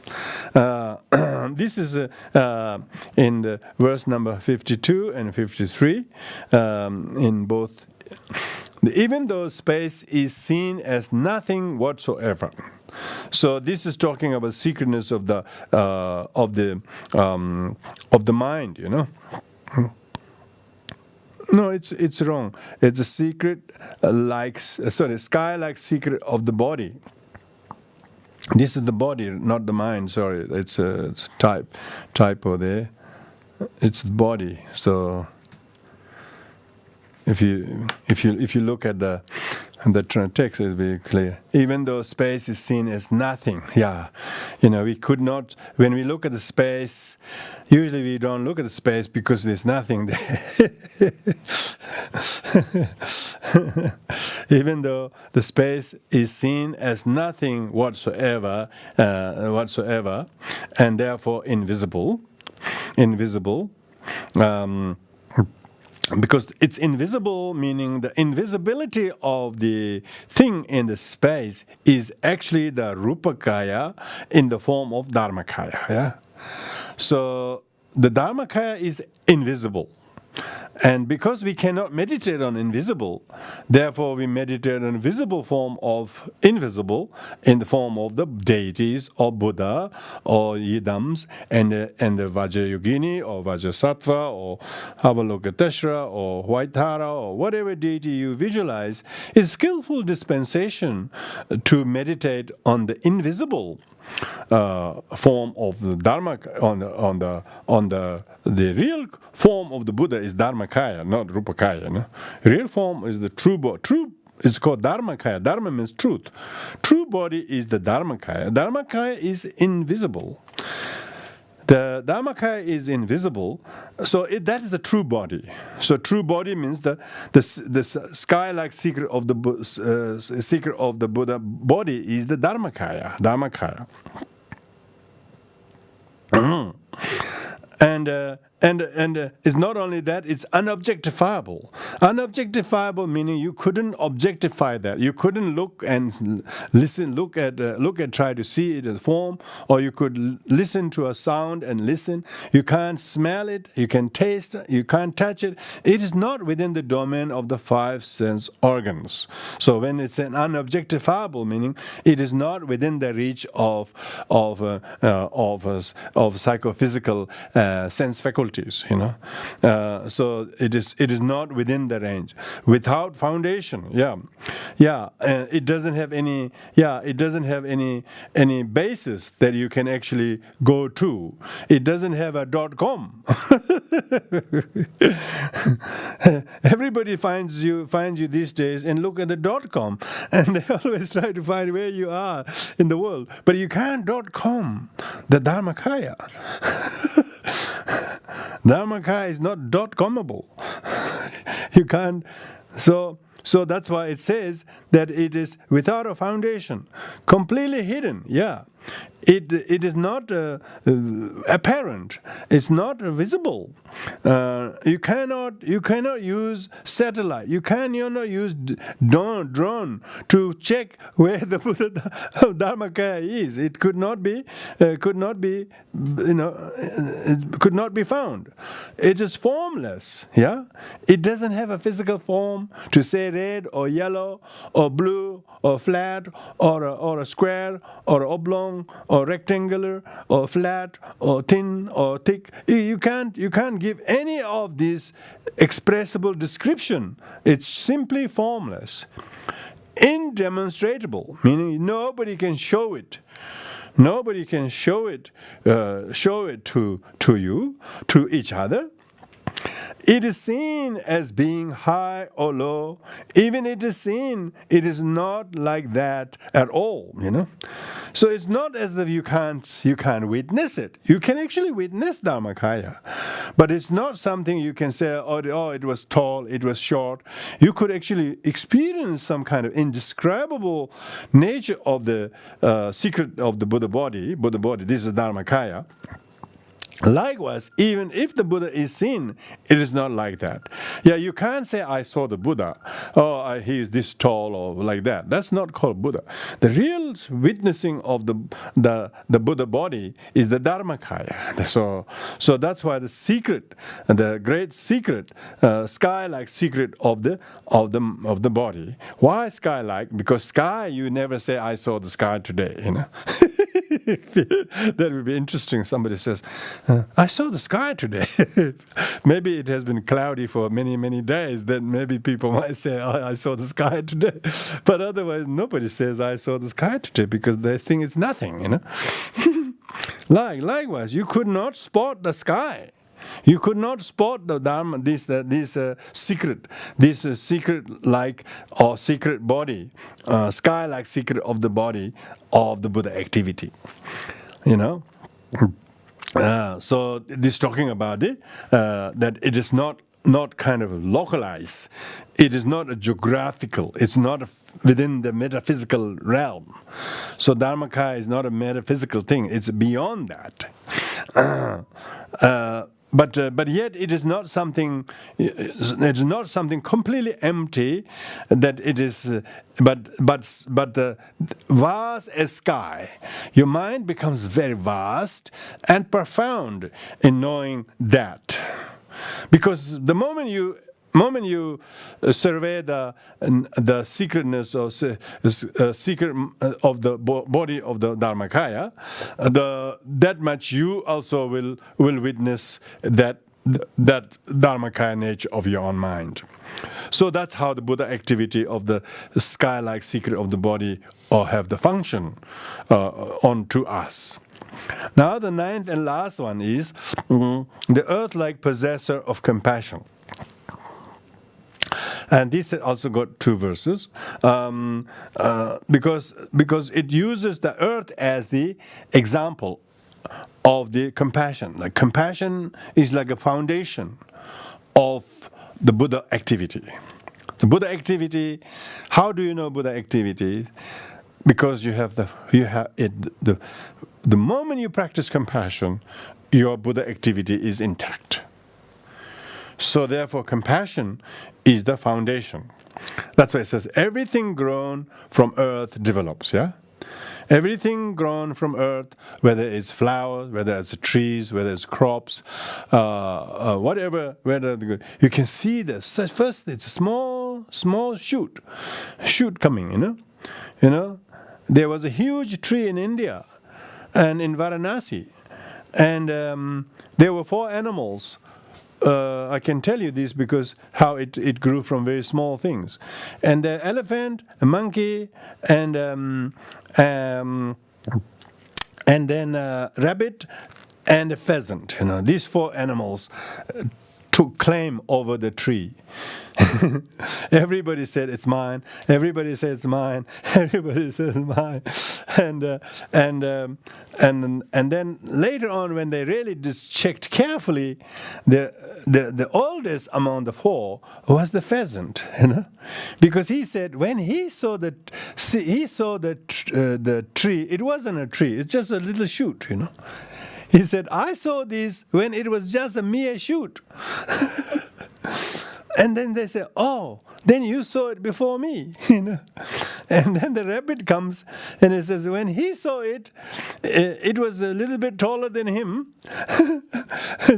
This is in the verse number 52 and 53 in both. Even though space is seen as nothing whatsoever. So this is talking about secretness of the mind, you know. No, it's wrong. It's a secret sky-like secret of the body. This is the body, not the mind. Sorry, it's a typo there. It's the body. So if you look at the text, it'll be clear. Even though space is seen as nothing, we could not. When we look at the space, usually we don't look at the space because there's nothing there. Even though the space is seen as nothing whatsoever, and therefore invisible. Because it's invisible, meaning the invisibility of the thing in the space is actually the Rupakaya in the form of Dharmakaya. Yeah? So the Dharmakaya is invisible. And because we cannot meditate on invisible, therefore we meditate on visible form of invisible in the form of the deities or Buddha or Yidams and the Vajrayogini or Vajrasattva or Avalokiteshvara or White Tara or whatever deity you visualize is skillful dispensation to meditate on the invisible form of the Dharma. The real form of the Buddha is Dharmakaya, not Rupakaya. No? Real form is the true body. True is called Dharmakaya. Dharma means truth. True body is the Dharmakaya. Dharmakaya is invisible. The Dharmakaya is invisible, so that is the true body. So true body means the sky-like secret of the Buddha body is the Dharmakaya. And it's not only that, it's unobjectifiable. Unobjectifiable meaning you couldn't objectify that. You couldn't look and listen, look at, try to see it in form, or you could listen to a sound and listen. You can't smell it, you can taste it, you can't touch it. It is not within the domain of the five sense organs. So when it's an unobjectifiable meaning, it is not within the reach of psychophysical sense faculty. difficulties, so it is not within the range. Without foundation, it doesn't have any basis that you can actually go to. It doesn't have a .com. Everybody finds you these days and look at the .com, and they always try to find where you are in the world, but you can't .com the Dharmakaya. Dharmakaya is not .comable. You can't. So that's why it says that it is without a foundation, completely hidden. It is not apparent. It's not visible. You cannot use satellite. You cannot use drone to check where the Buddha Dharmakaya is. It could not be found. It is formless. It doesn't have a physical form to say red or yellow or blue or flat or a square or oblong or rectangular or flat or thin or thick. You can't give any of these expressible description. It's simply formless, indemonstrable, meaning nobody can show it. Nobody can show it to you, to each other. It is seen as being high or low. Even it is seen, it is not like that at all, So it's not as if you can't witness it. You can actually witness Dharmakaya. But it's not something you can say, oh, it was tall, it was short. You could actually experience some kind of indescribable nature of the secret of the Buddha body. This is Dharmakaya. Likewise, even if the Buddha is seen, it is not like that. You can't say, I saw the Buddha, he is this tall or like that. That's not called Buddha. The real witnessing of the Buddha body is the Dharmakaya. So that's why the secret, the great secret, sky-like secret of the body. Why sky-like? Because sky, you never say, I saw the sky today, That would be interesting. Somebody says, I saw the sky today. Maybe it has been cloudy for many, many days. Then maybe people might say, I saw the sky today. But otherwise, nobody says, I saw the sky today, because they think it's nothing, Likewise, you could not spot the sky. You could not spot the Dharma, this secret-like or secret body, sky-like secret of the body of the Buddha activity. So this talking about it, that it is not kind of localized. It is not a geographical. It's not within the metaphysical realm. So Dharmakaya is not a metaphysical thing. It's beyond that. But yet it is not something. It's not something completely empty. That it is, but vast as sky. Your mind becomes very vast and profound in knowing that, because the moment you survey the secretness or secret of the body of the Dharmakaya, that much you also will witness that Dharmakaya nature of your own mind. So that's how the Buddha activity of the sky-like secret of the body have the function onto us. Now the ninth and last one is the earth-like possessor of compassion. And this also got two verses, because it uses the earth as the example of the compassion. Like compassion is like a foundation of the Buddha activity. The Buddha activity. How do you know Buddha activity? Because you have it. The moment you practice compassion, your Buddha activity is intact. So therefore, compassion is the foundation. That's why it says, everything grown from earth develops, Everything grown from earth, whether it's flowers, whether it's trees, whether it's crops, whatever, you can see this. First, it's a small shoot coming, There was a huge tree in India and in Varanasi. and there were 4 animals. I can tell you this because how it grew from very small things, and the elephant, a monkey, and then a rabbit and a pheasant. These 4 animals took claim over the tree. Everybody said it's mine. Everybody said it's mine. Everybody said it's mine. And then later on, when they really just checked carefully, the oldest among the 4 was the pheasant. Because he said when he saw the tree, it wasn't a tree. It's just a little shoot. He said, I saw this when it was just a mere shoot. And then they say, oh, then you saw it before me. And then the rabbit comes and he says, when he saw it, it was a little bit taller than him.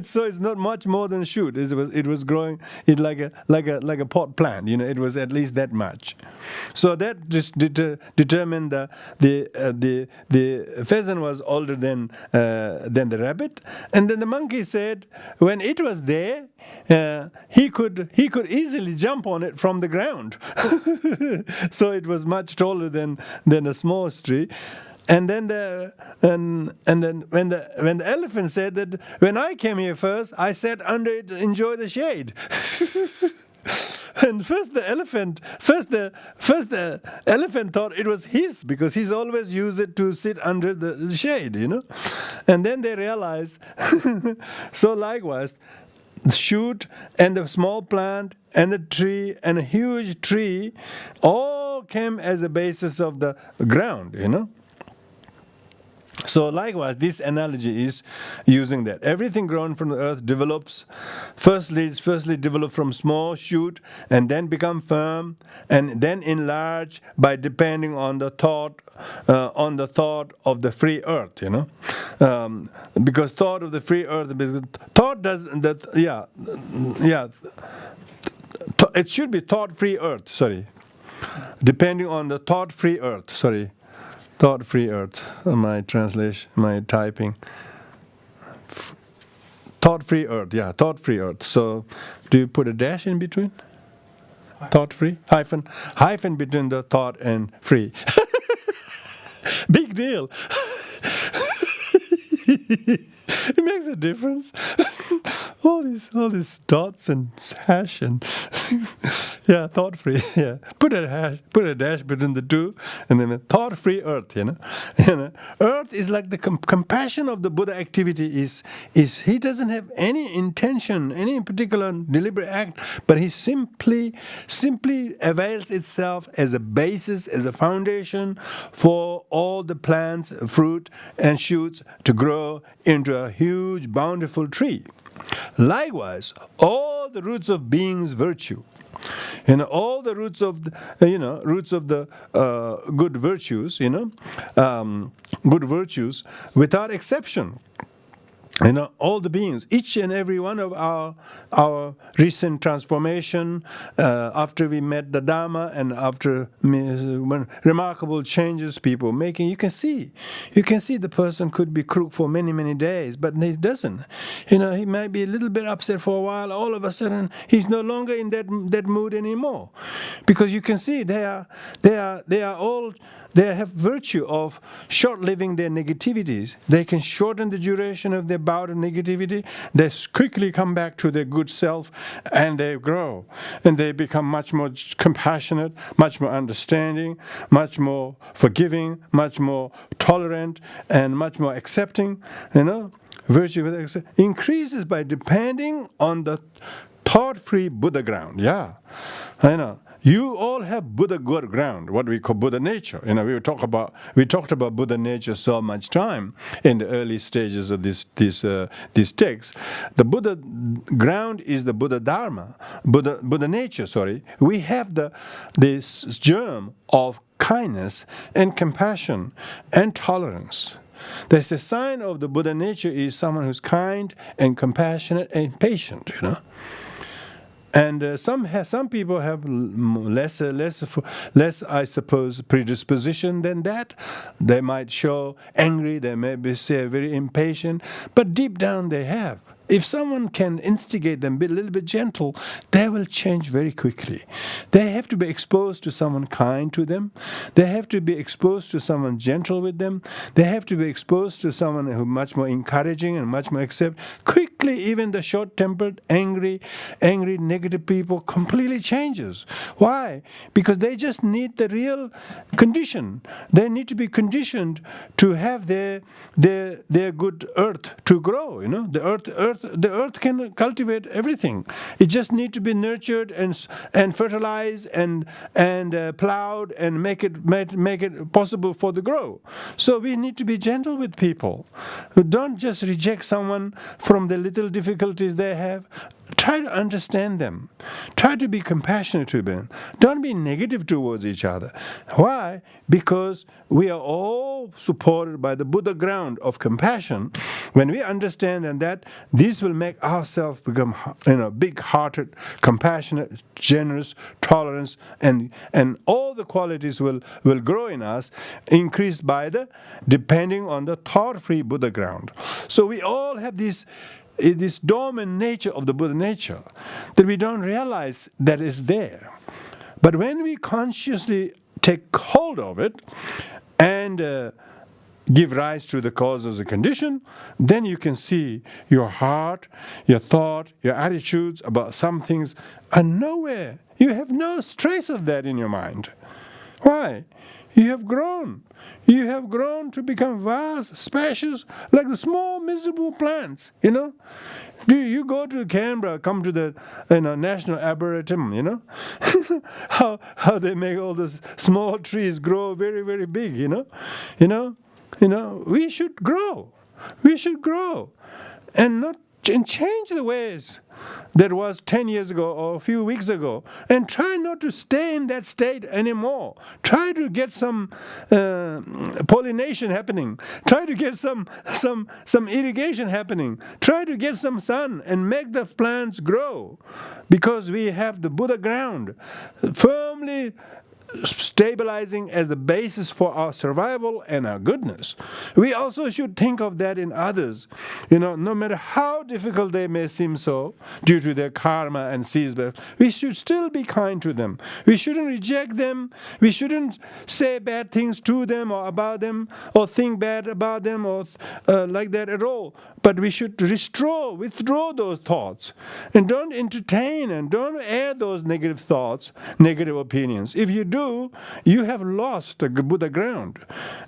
So it's not much more than a shoot. It was growing like a pot plant. It was at least that much. So that just determined the pheasant was older than the rabbit. And then the monkey said, when it was there, he could easily jump on it from the ground. So it was much taller than a small tree. And then when the elephant said that when I came here first, I sat under it to enjoy the shade. And first the elephant thought it was his, because he's always used it to sit under the shade, And then they realized, so likewise, the shoot and the small plant and the tree and a huge tree all came as a basis of the ground, So likewise, this analogy is using that. Everything grown from the earth develops. Firstly develop from small shoot and then become firm and then enlarge by depending on the thought of the free earth, because thought of the free earth, thought does that, it should be thought-free earth, depending on the thought-free earth, thought-free earth, my translation, my typing. Thought-free earth, thought-free earth. So, do you put a dash in between? Thought-free? Hyphen between the thought and free. Big deal. It makes a difference. all these dots and hash and thought free. Put a dash between the two, and then a thought free earth. Earth is like the compassion of the Buddha activity. Is he doesn't have any intention, any particular deliberate act, but he simply avails itself as a basis, as a foundation for all the plants, fruit, and shoots to grow into a huge, bountiful tree. Likewise, all the roots of being's virtue, all the roots of the good virtues, good virtues, without exception. All the beings, each and every one of our recent transformation, after we met the Dharma and after when remarkable changes people making, you can see the person could be crook for many, many days, but he doesn't. He might be a little bit upset for a while. All of a sudden, he's no longer in that mood anymore, because you can see they are all. They have virtue of short-living their negativities. They can shorten the duration of their bout of negativity. They quickly come back to their good self, and they grow. And they become much more compassionate, much more understanding, much more forgiving, much more tolerant, and much more accepting. Virtue increases by depending on the thought-free Buddha ground. You all have Buddha good ground, what we call Buddha nature. We talked about Buddha nature so much time in the early stages of this text. The Buddha ground is the Buddha Dharma, Buddha nature. We have this germ of kindness and compassion and tolerance. There's a sign of the Buddha nature is someone who's kind and compassionate and patient. And some people have less, I suppose, predisposition than that. They might show angry, they may be say very impatient, but deep down they have. If someone can instigate them, be a little bit gentle, they will change very quickly. They have to be exposed to someone kind to them. They have to be exposed to someone gentle with them. They have to be exposed to someone who much more encouraging and much more accept. Quickly, even the short-tempered, angry, negative people completely changes. Why? Because they just need the real condition. They need to be conditioned to have their good earth to grow. The earth can cultivate everything. It just needs to be nurtured and fertilized and plowed and make it possible for the grow. So we need to be gentle with people. Don't just reject someone from the little difficulties they have. Try to understand them. Try to be compassionate to them. Don't be negative towards each other. Why? Because we are all supported by the Buddha ground of compassion. When we understand that, this will make ourselves become big-hearted, compassionate, generous, tolerant, and all the qualities will grow in us, increased by depending on the thought-free Buddha ground. So we all have this dormant nature of the Buddha nature that we don't realize that is there. But when we consciously take hold of it and give rise to the causes and condition, then you can see your heart, your thought, your attitudes about some things are nowhere. You have no trace of that in your mind. Why? You have grown. You have grown to become vast, spacious, like the small, miserable plants, You go to Canberra, come to the National Arboretum, how they make all those small trees grow very, very big, we should grow. We should grow and change the ways that was 10 years ago or a few weeks ago, and try not to stay in that state anymore. Try to get some pollination happening. Try to get some irrigation happening. Try to get some sun and make the plants grow, because we have the Buddha ground firmly stabilizing as the basis for our survival and our goodness. We also should think of that in others. No matter how difficult they may seem so, due to their karma and seeds, we should still be kind to them. We shouldn't reject them. We shouldn't say bad things to them or about them, or think bad about them, or like that at all. But we should withdraw those thoughts, and don't entertain and don't air those negative thoughts, negative opinions. If you do, you have lost the Buddha ground.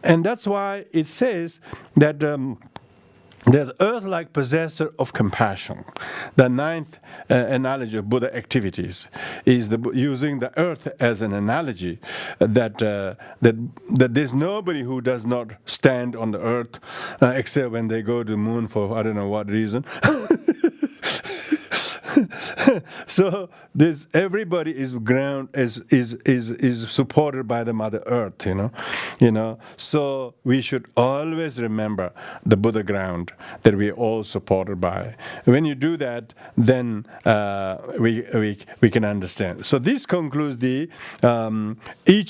And that's why it says that the earth-like possessor of compassion. The ninth analogy of Buddha activities is using the earth as an analogy, that there's nobody who does not stand on the earth except when they go to the moon for I don't know what reason. So everybody is supported by the Mother Earth, So we should always remember the Buddha ground that we are all supported by. When you do that, then we can understand. So this concludes each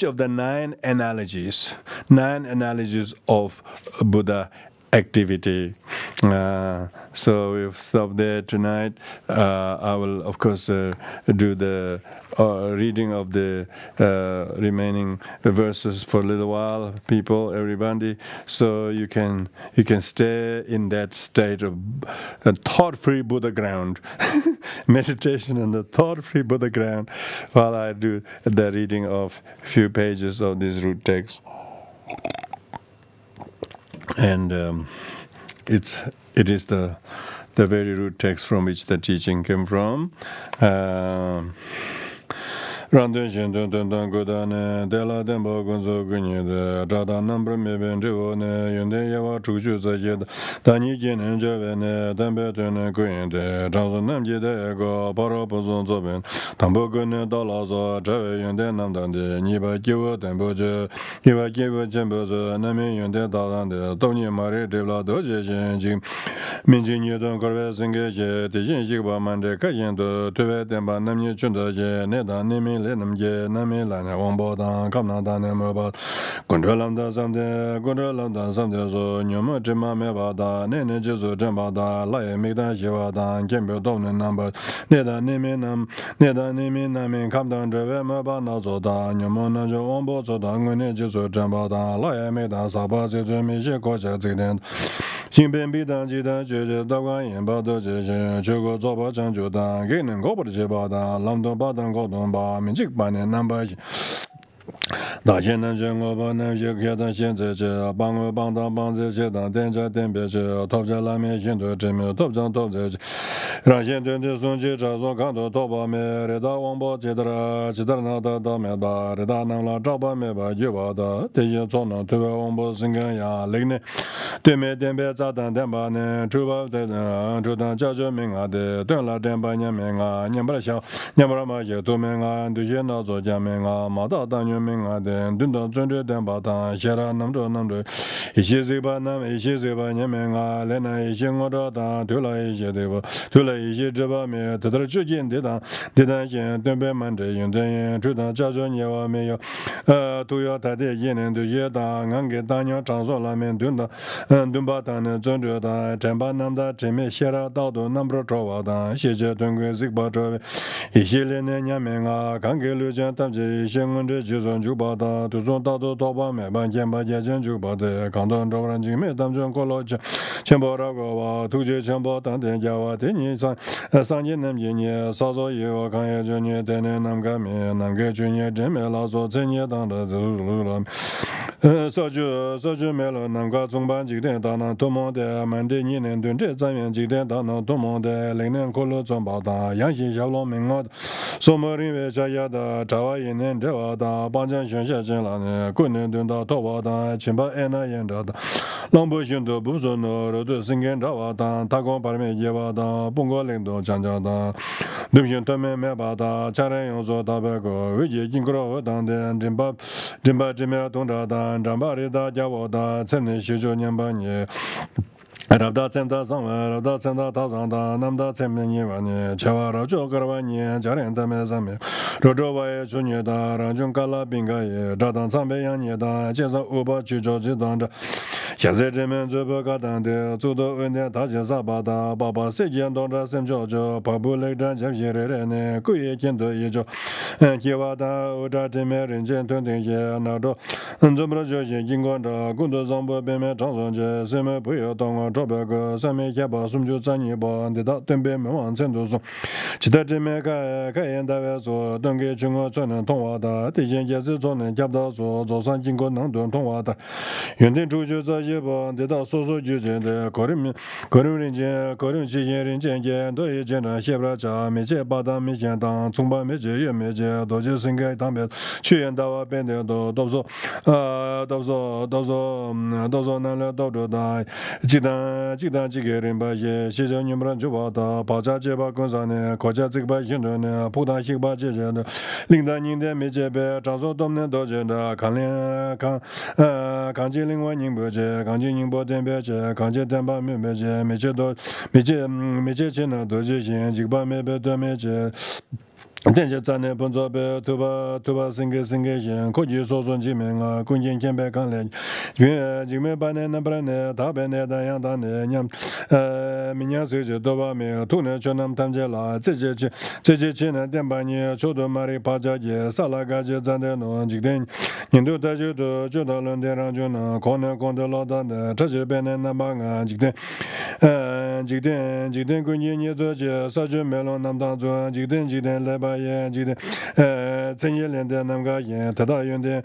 of the nine analogies of Buddha activity. So we've stopped there tonight. I will, of course, do the reading of the remaining verses for a little while, everybody. So you can stay in that state of thought-free Buddha ground, meditation on the thought-free Buddha ground, while I do the reading of a few pages of this root text. And it is the very root text from which the teaching came from. Randun Shin Dun Dun Dun Gudan, Dela Dembo Gunzo Gunyi, Jada number Mibin Jivo, Yunde Yava Chuju Zayed, Dani Jin and Javan, Dambetun Queen, Johnson Namji de Ego, Parapozon Zobin, Tambogun Dolazo, Java Yunde Namdan, Niba Kiva Temboja, Kiva Kiva Jemboza, Nami Yunde Dalan, Tony Marie Devla Doja Jim, Minjin Yudon Corvez Engage, Tijin Jiba Mande Kayan, Tuve Demba Nami Chunda, Neda Nimi Lenamje, Nami Lana, Wombodan, Kamnadan, Mobat, Gondolamda Samde, Gondolamda Samde, Numa Jima Mevada, Nene Jesu Jambada, Lai Mida Jivadan, Kembo Don number, Neda Nimi Nam, Neda Nimi Nami, Kamdan Jave Mabana Zoda, Numona Jombo Zodan, Nene Jesu Jambada, Lai Mida Sabazi, Mishi Koja Zident. 新编比当记得绝绝道观言报的这些，结果做不成就当给人搞不的结报的，朗东把当搞东把，民这半年南北。大现南全国把南些开的现在这，帮我帮当帮这些当点着点别这，头在拉面现在这面头上头在这，让现在的送去这所看到头把面，人家王八记得了，记得那到面吧，人家能了找把面吧就把的，这些做能对外王八生干呀，那呢，对面点别炸弹点把呢，周把的呢，周当解决命啊的，对了点把年命啊，年不了小，年不了嘛些多命啊，对些那做家命啊，马到当年命啊的。顿到专职点把当，写了那么多，一些嘴巴那么一些嘴巴年面啊，来那一些我这当，对了一些对不，对了一些这方面，得到之间的当先对别满这用的，知道家长年话没有，都要他的一年都也当，俺给当年场所那面顿到，顿把当呢专职当，真把那么的正面写了到都那么多找我当，写着顿归嘴巴这，一些年面啊，刚给刘江他这一些我这就算就把当。都说大多多把买办钱把钱就把的，刚到找人进没当中过了钱，钱包那个哇，土地钱包当天家哇，天你三年那几年，稍稍以后看也就你天天南个面，南个去年真没老说真年当的走了。少就没了，南个中班几天到那多忙的，满的2年蹲这咱们几天到那多忙的，2年过了中包的，阳性小老明我的，什么人为家家的，这话1年这话的，帮家学下进了呢，过年蹲到多话的，亲把爱那演着的，老百姓都不说呢，都是生跟这话的，他光把面也话的，不过领导讲讲的，对不起，他们没把的，家人用说大白个，为节经过了当的，真把这面东着的。张巴里大家我的才能修就年把你。让他真的上完，让他真的他上的，那么他才没你完呢。吃完了就个完呢，家人他们上面，这我也去年的，让chúng干了饼干也，这当上边养年的，介绍500去着去当着。现在这边最不干单的，走到2年大街上把的，爸爸谁见到这生叫叫，跑步来站前些人呢，狗也见到也叫，计划的我这这边人间团队也拿着，这么这些经过着，工作上不边面长上去，什么不要当啊。这边个上面也把送就咱也把得到东北门往成都送，其他这边个人单位说，等给中国才能通话的，这些也是做能接到说，早上经过能通话的，原定出去这些把得到说就真的，个人人间，个人企业人间都已经能写不了家，没钱把他没钱当，从把没钱也没钱，都是应该当面去年到外边的都说难了到这的，记得几个人把些谢谢你们就把的，把家这把工商呢，国家这个把行政呢，普通西把解决的，领导人的没这边，张所都能到这的，看见另外人不接，看见人不点别接，看见点把没接，没接钱呢，都接钱，这个把没别都没接。但是咱呢，本着别头把生个钱，科技所算几名啊，关键前边看来，因为把那不然呢，大半呢那样呢，明年岁就多把没，突然就那么谈起了，这些钱呢，点把你抽到马里帕家节，啥那个就咱的弄，今天年度大就到伦敦上就能，可能光到老大的，这边呢那把啊，今天 jigden kunyi nye zoje sajun melon namdang zuan jigden leba yen jigden cenye lende namga yen tada yunde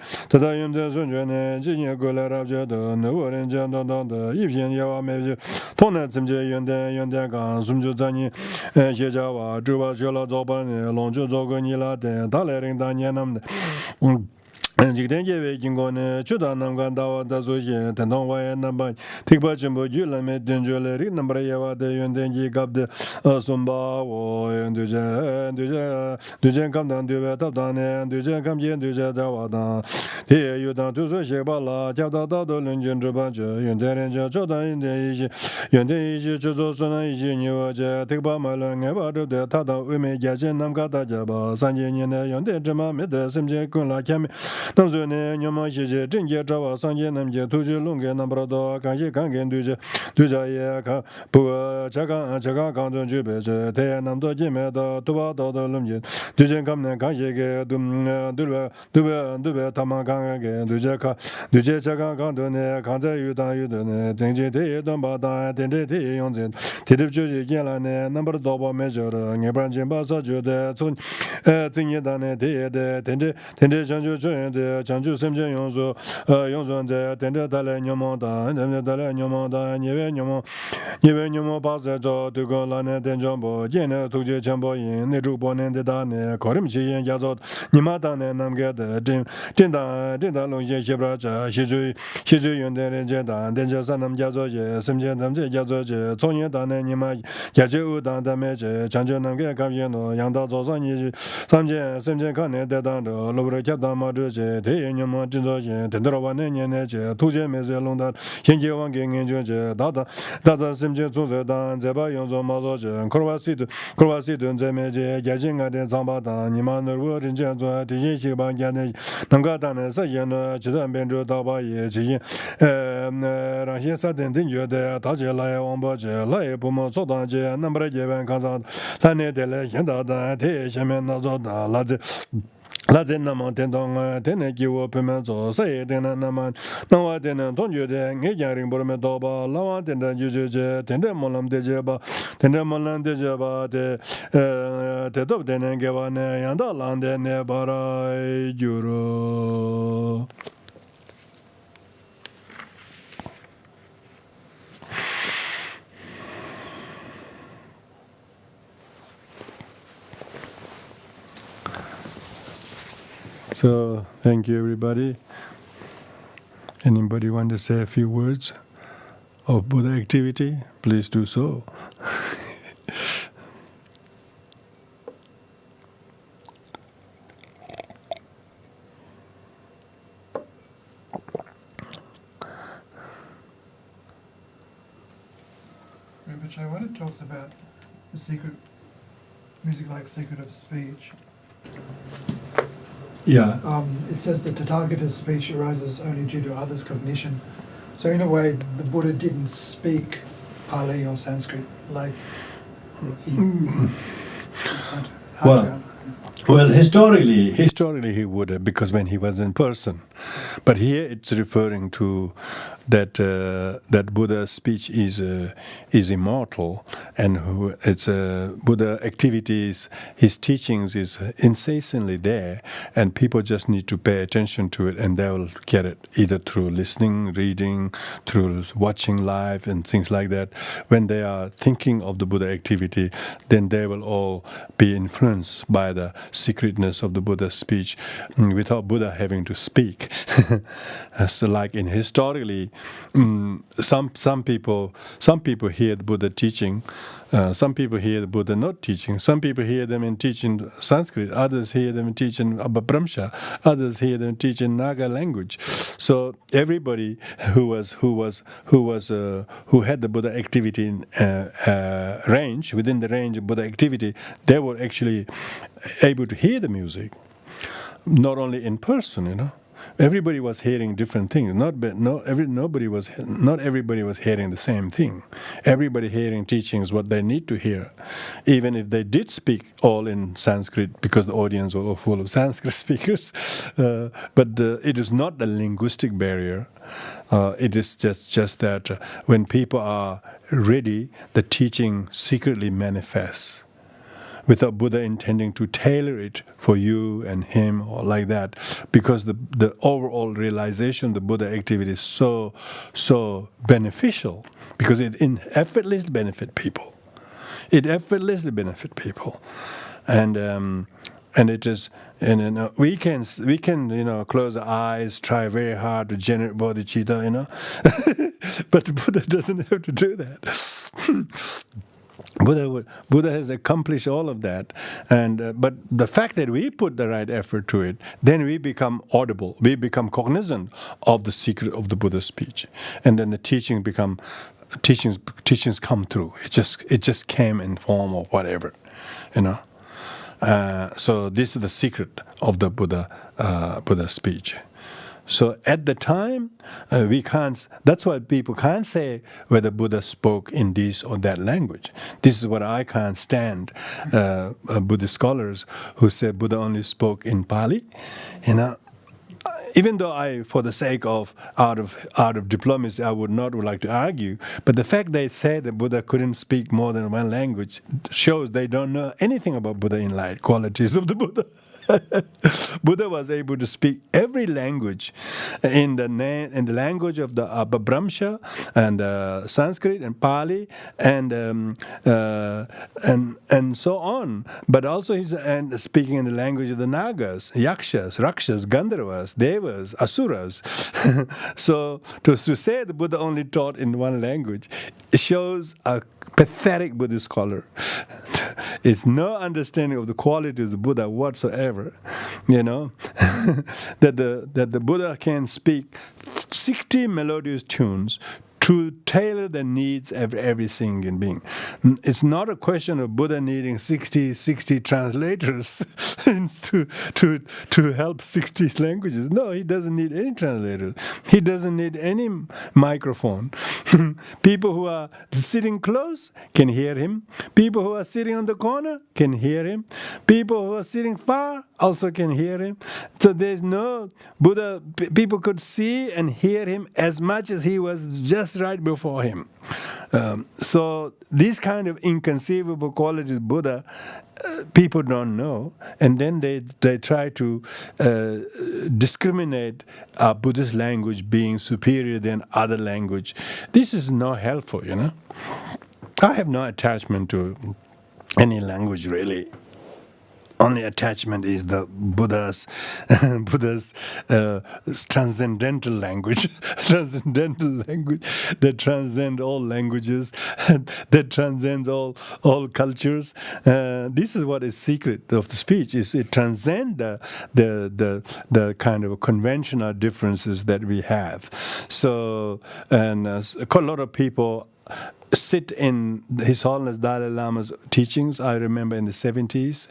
sunjue ne jinye gule rabje de ne woren jen dong dong de yipyen yawa meje tongnen zimje yunde gang sumju zanyi xie jia wa zhuba xie la zoba ne longju zogo ni la de da le ring da nye nam de jigden yewe jingo ne chuda namga dawa da zo ye tendong wa ye namba tikpa chimbo yu la me denjo le ri nambra yewa de yunden ji gab de sumba wo duje kam dan dube tab dan ne duje kam yen duje da wa dan de yu dan tu so xie ba la jia da da do lun jin zhe ban zhe yunden ren zhe zhe dan yunden yi ji zhe zo sun yi ji ni wa zhe tikpa ma le nge ba zhe de ta dan wu me jia jen namga da jia ba san jie ni ne yunden zhe ma me de sim jie kun la kya me namzu ne nyama xie zhen jie zha wa sang jie nam jie tu zhi lung ge nam bra do kan xie kan gen du zha ye ka bu cha kan dun ju be zhe te nam do ji me da tu ba do de lum jie du zhen kam ne kan xie ge du be ta ma kan ge du zhe cha kan dun ne kan zai yu de ne ding jie te ye dun ba da den te ye yong zhen te de ju ji gen la ne nam bra do ba me zhe de nge bran jin ba sa ju de zun zing ye da ne te ye de den te chang ju zhen de chang ju sem jen yong zu de den de da le nyom da le nyom da nie we nyom ba ze zo de go la ne den jong bo yen ne tu je chen bo yin ne zhu bo ne de da ne ko rim chi yin ya zo ni ma da ne nam ge de jin da long ye xie bra zhe xie ju yun de ren jian da den je san nam jia zo ye sem jian nam je ya zo je cong yin da ne ni ma ya je u da me je chang ju nam ge kam yin no yang da zo san ni ji sam jian sem jian kan ne de da lo lo bre kya da ma zhe je de yin nyom jin zo yin den de wa ne nian ne je tu je me ze long da xian jie wang ge ngin ju je da sem jian zu ze dan ze ba yong zo ma zo je ko wa si dun ze me je ya jin ga de zang ba da ni ma ne wo ren jian zo de yin xi ba ya ne nam ga da ne sa yin ne ji dan bian zhe da ba ye ji yin ran xie sa den den yue de da jie lai wang ba jie lai bu mo zo dan jie nam bre jie ban kan sa la ne de le yin da de xian men na zo da la zhe la zhen na ma ten dong ten ne ji wo pe men zo sa ye ten na ma na wa ten ne tong ju de nge jiang ring bo me do ba la wa ten de ju ju je ten de mo lam de je ba de te do de ne ge wa ne yang da lang de ne ba ra ju ro. So, thank you everybody. Anybody want to say a few words of Buddha activity? Please do so. Rinpoche, when it talks about the secret, music like secret of speech, it says that Tathagata's speech arises only due to others' cognition. So in a way, the Buddha didn't speak Pali or Sanskrit like Well, historically he would have, because when he was in person. But here it's referring to that that Buddha's speech is immortal, and it's Buddha activities, his teachings is incessantly there, and people just need to pay attention to it, and they will get it either through listening, reading, through watching live, and things like that. When they are thinking of the Buddha activity, then they will all be influenced by the secretness of the Buddha's speech without Buddha having to speak. So like in historically, some people hear the Buddha teaching, some people hear the Buddha not teaching, some people hear them in teaching Sanskrit, others hear them teaching Abhapramsha, others hear them teaching Naga language. So everybody who had the Buddha activity in, range, within the range of Buddha activity, they were actually able to hear the music, not only in person, everybody was hearing different things. Not everybody was hearing the same thing. Everybody hearing teachings what they need to hear, even if they did speak all in Sanskrit because the audience was full of Sanskrit speakers. But it is not a linguistic barrier. It is just that when people are ready, the teaching secretly manifests, without Buddha intending to tailor it for you and him or like that, because the overall realization of the Buddha activity is so beneficial, because it effortlessly benefit people. It effortlessly benefit people, and it is. And we can close our eyes, try very hard to generate bodhicitta, but Buddha doesn't have to do that. Buddha has accomplished all of that, and but the fact that we put the right effort to it, then we become audible, we become cognizant of the secret of the Buddha's speech, and then the teachings come through. It just came in form of whatever, So this is the secret of the Buddha speech. So at the time, we can't. That's why people can't say whether Buddha spoke in this or that language. This is what I can't stand. Buddhist scholars who say Buddha only spoke in Pali, Even though for the sake of out of diplomacy, I would like to argue. But the fact they say that Buddha couldn't speak more than one language shows they don't know anything about Buddha enlightened qualities of the Buddha. Buddha was able to speak every language in the language of the Abhramsha and Sanskrit and Pali and so on. But also he's speaking in the language of the Nagas, Yakshas, Rakshas, Gandharvas, Devas, Asuras. So to say the Buddha only taught in one language shows a pathetic Buddhist scholar. It's no understanding of the qualities of the Buddha whatsoever, that the Buddha can speak 60 melodious tunes to tailor the needs of every single being. It's not a question of Buddha needing 60 translators to help 60 languages. No, he doesn't need any translators. He doesn't need any microphone. People who are sitting close can hear him. People who are sitting on the corner can hear him. People who are sitting far also can hear him. So there's no Buddha. People could see and hear him as much as he was just right before him. So these kind of inconceivable qualities of Buddha, people don't know, and then they try to discriminate Buddhist language being superior than other language. This is not helpful, I have no attachment to any language really. Only attachment is the Buddha's transcendental language that transcends all languages, that transcends all cultures. This is what is secret of the speech. Is it transcends the kind of conventional differences that we have. So a lot of people sit in His Holiness Dalai Lama's teachings. I remember in the 70s.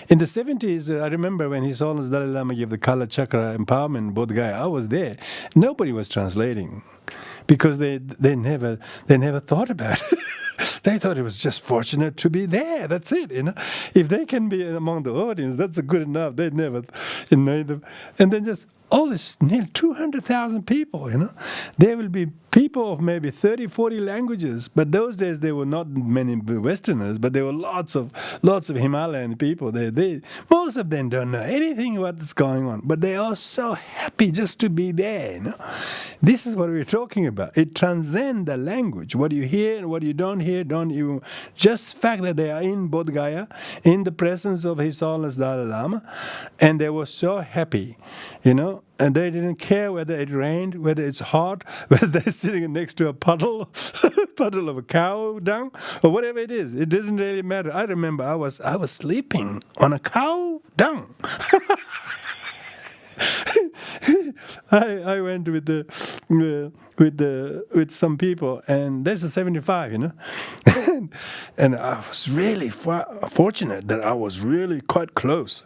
In the 70s, I remember when His Holiness Dalai Lama gave the Kala Chakra empowerment Bodh Gaya, I was there. Nobody was translating because they never thought about it. They thought it was just fortunate to be there. That's it, If they can be among the audience, that's good enough. They never, and then just all this nearly 200,000 people, There will be people of maybe 30, 40 languages. But those days there were not many Westerners, but there were lots of Himalayan people. Most of them don't know anything what's going on, but they are so happy just to be there. This is what we're talking about. It transcends the language. What you hear and what you don't hear, don't even. Just the fact that they are in Bodh Gaya, in the presence of His Holiness Dalai Lama, and they were so happy, And they didn't care whether it rained, whether it's hot, whether they're sitting next to a puddle of a cow dung, or whatever it is. It doesn't really matter. I remember I was sleeping on a cow dung. I went with some people, and there's a 75, and I was really fortunate that I was really quite close.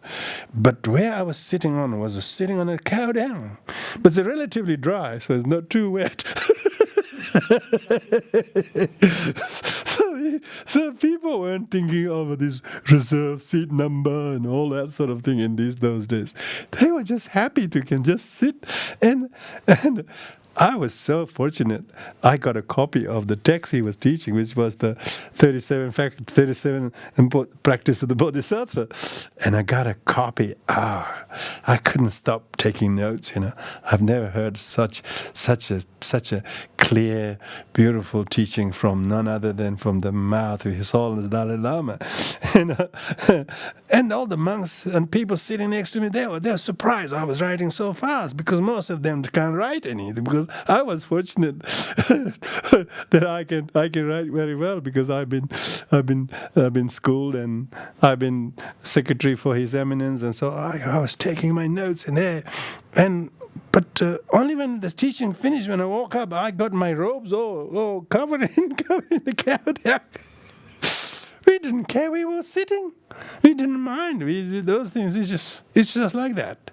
But where I was sitting on was sitting on a cow down, but it's relatively dry, so it's not too wet. So people weren't thinking of this reserve seat number and all that sort of thing in those days. They were just happy to can just sit and I was so fortunate. I got a copy of the text he was teaching, which was the 37 practice of the Bodhisattva, and I got a copy. I couldn't stop taking notes. I've never heard such a clear, beautiful teaching from none other than from the mouth of His Holiness Dalai Lama. And all the monks and people sitting next to me, they were surprised I was writing so fast, because most of them can't write anything. Because I was fortunate that I can write very well, because I've been schooled and I've been secretary for His Eminence, and so I was taking my notes in there, But only when the teaching finished, when I woke up, I got my robes all covered in the cow. We didn't care. We were sitting. We didn't mind. Those things. It's just like that.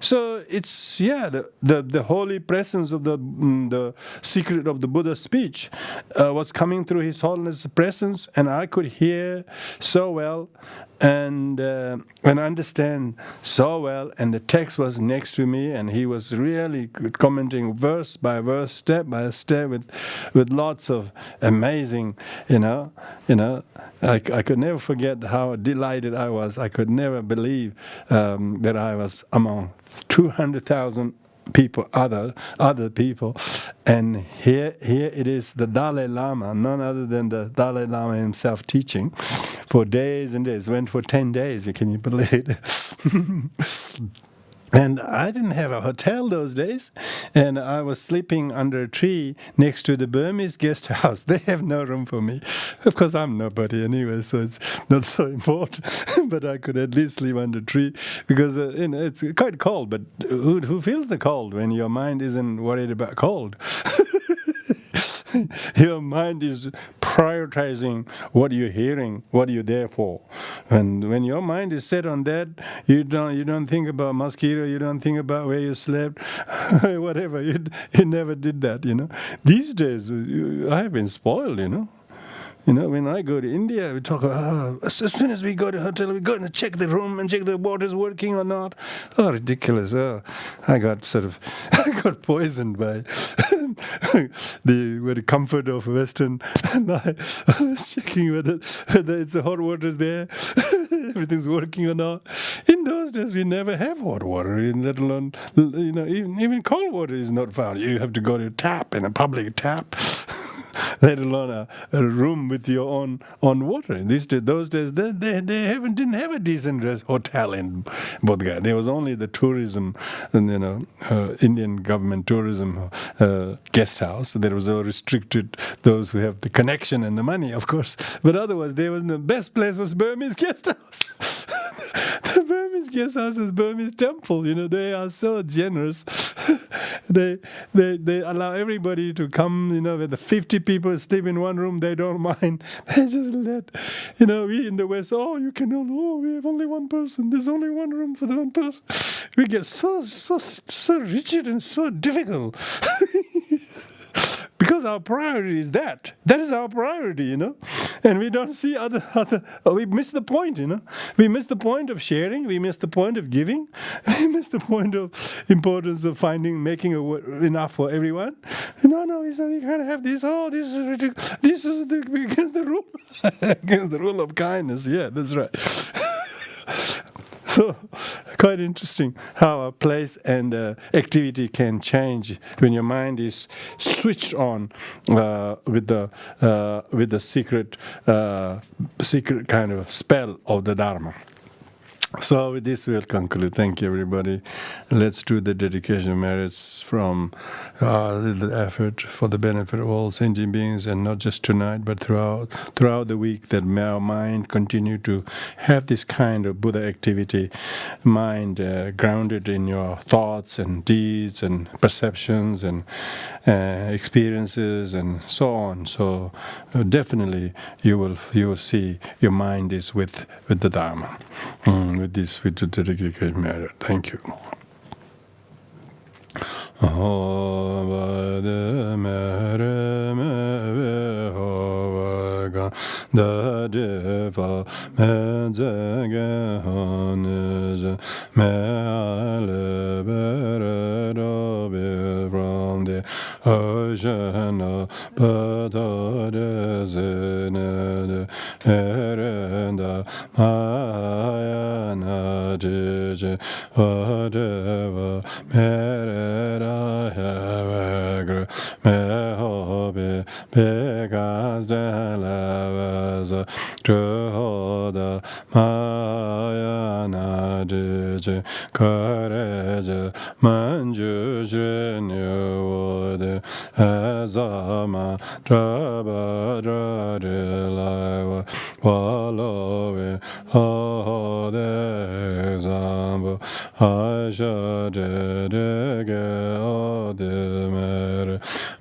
So it's the holy presence of the secret of the Buddha's speech was coming through His Holiness' presence, and I could hear so well and understand so well. And the text was next to me, and he was really commenting verse by verse, step by step, with lots of amazing, I could never forget how delighted I was. I could never believe that I was among 200,000 people, other people, and here it is the Dalai Lama, none other than the Dalai Lama himself, teaching for days and days. Went for 10 days. Can you believe it? And I didn't have a hotel those days, and I was sleeping under a tree next to the Burmese guest house. They have no room for me. Of course, I'm nobody anyway, so it's not so important. But I could at least sleep under a tree, because it's quite cold. But who feels the cold when your mind isn't worried about cold? Your mind is prioritizing what you're hearing, what you're there for. And when your mind is set on that, you don't think about mosquito, you don't think about where you slept, whatever. You never did that. These days, I've been spoiled. When I go to India, we talk about, as soon as we go to the hotel, we go and check the room and check the water's working or not. Oh, ridiculous. I got poisoned by the comfort of Western. And I was checking whether it's the hot water's there, everything's working or not. In those days, we never have hot water, let alone, even cold water is not found. You have to go to a tap, in a public tap. Let alone a room with your own water. Those days, they didn't have a decent hotel in Bodh Gaya. There was only the tourism, Indian government tourism guest house. There was all restricted those who have the connection and the money, of course. But otherwise, the best place was Burmese guest house. The Burmese guest house is Burmese temple. They are so generous. They allow everybody to come. With the 50 people sleep in one room, they don't mind. They just let, we in the West, you can we have only one person. There's only one room for the one person. We get so rigid and so difficult. Because our priority is that. That is our priority, And we don't see other we miss the point, We miss the point of sharing. We miss the point of giving. We miss the point of importance of making enough for everyone. No, we can't have this. This is ridiculous. This is against the rule. Against the rule of kindness. Yeah, that's right. So, quite interesting how a place and activity can change when your mind is switched on with the secret kind of spell of the Dharma. So with this we'll conclude. Thank you, everybody. Let's do the dedication merits from the effort for the benefit of all sentient beings, and not just tonight, but throughout the week, that our mind continue to have this kind of Buddha activity, mind grounded in your thoughts and deeds and perceptions and experiences and so on. So definitely you will see your mind is with the Dharma. With the dedication merit. Thank you. Mahayana whatever merit I have mehobe begas de lavas Choedak Mahayana courage manju jrenyode Asama Vajra live follow all the example I should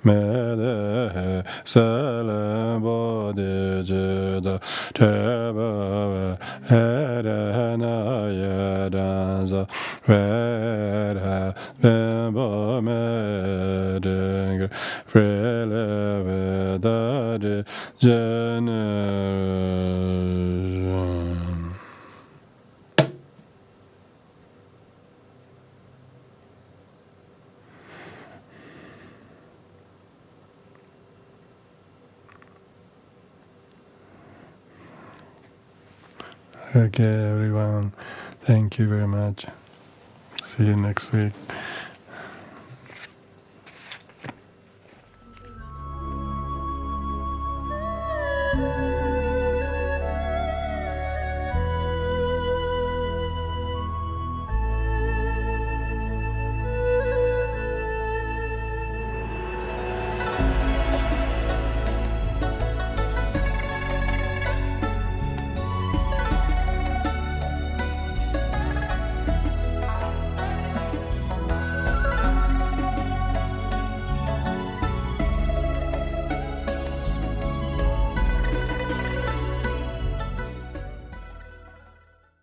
Mede Salam Bodhi Juda Teba Erena Yadanza Vera Bembo Meding Frele Vedadi Generation. Okay, everyone. Thank you very much. See you next week.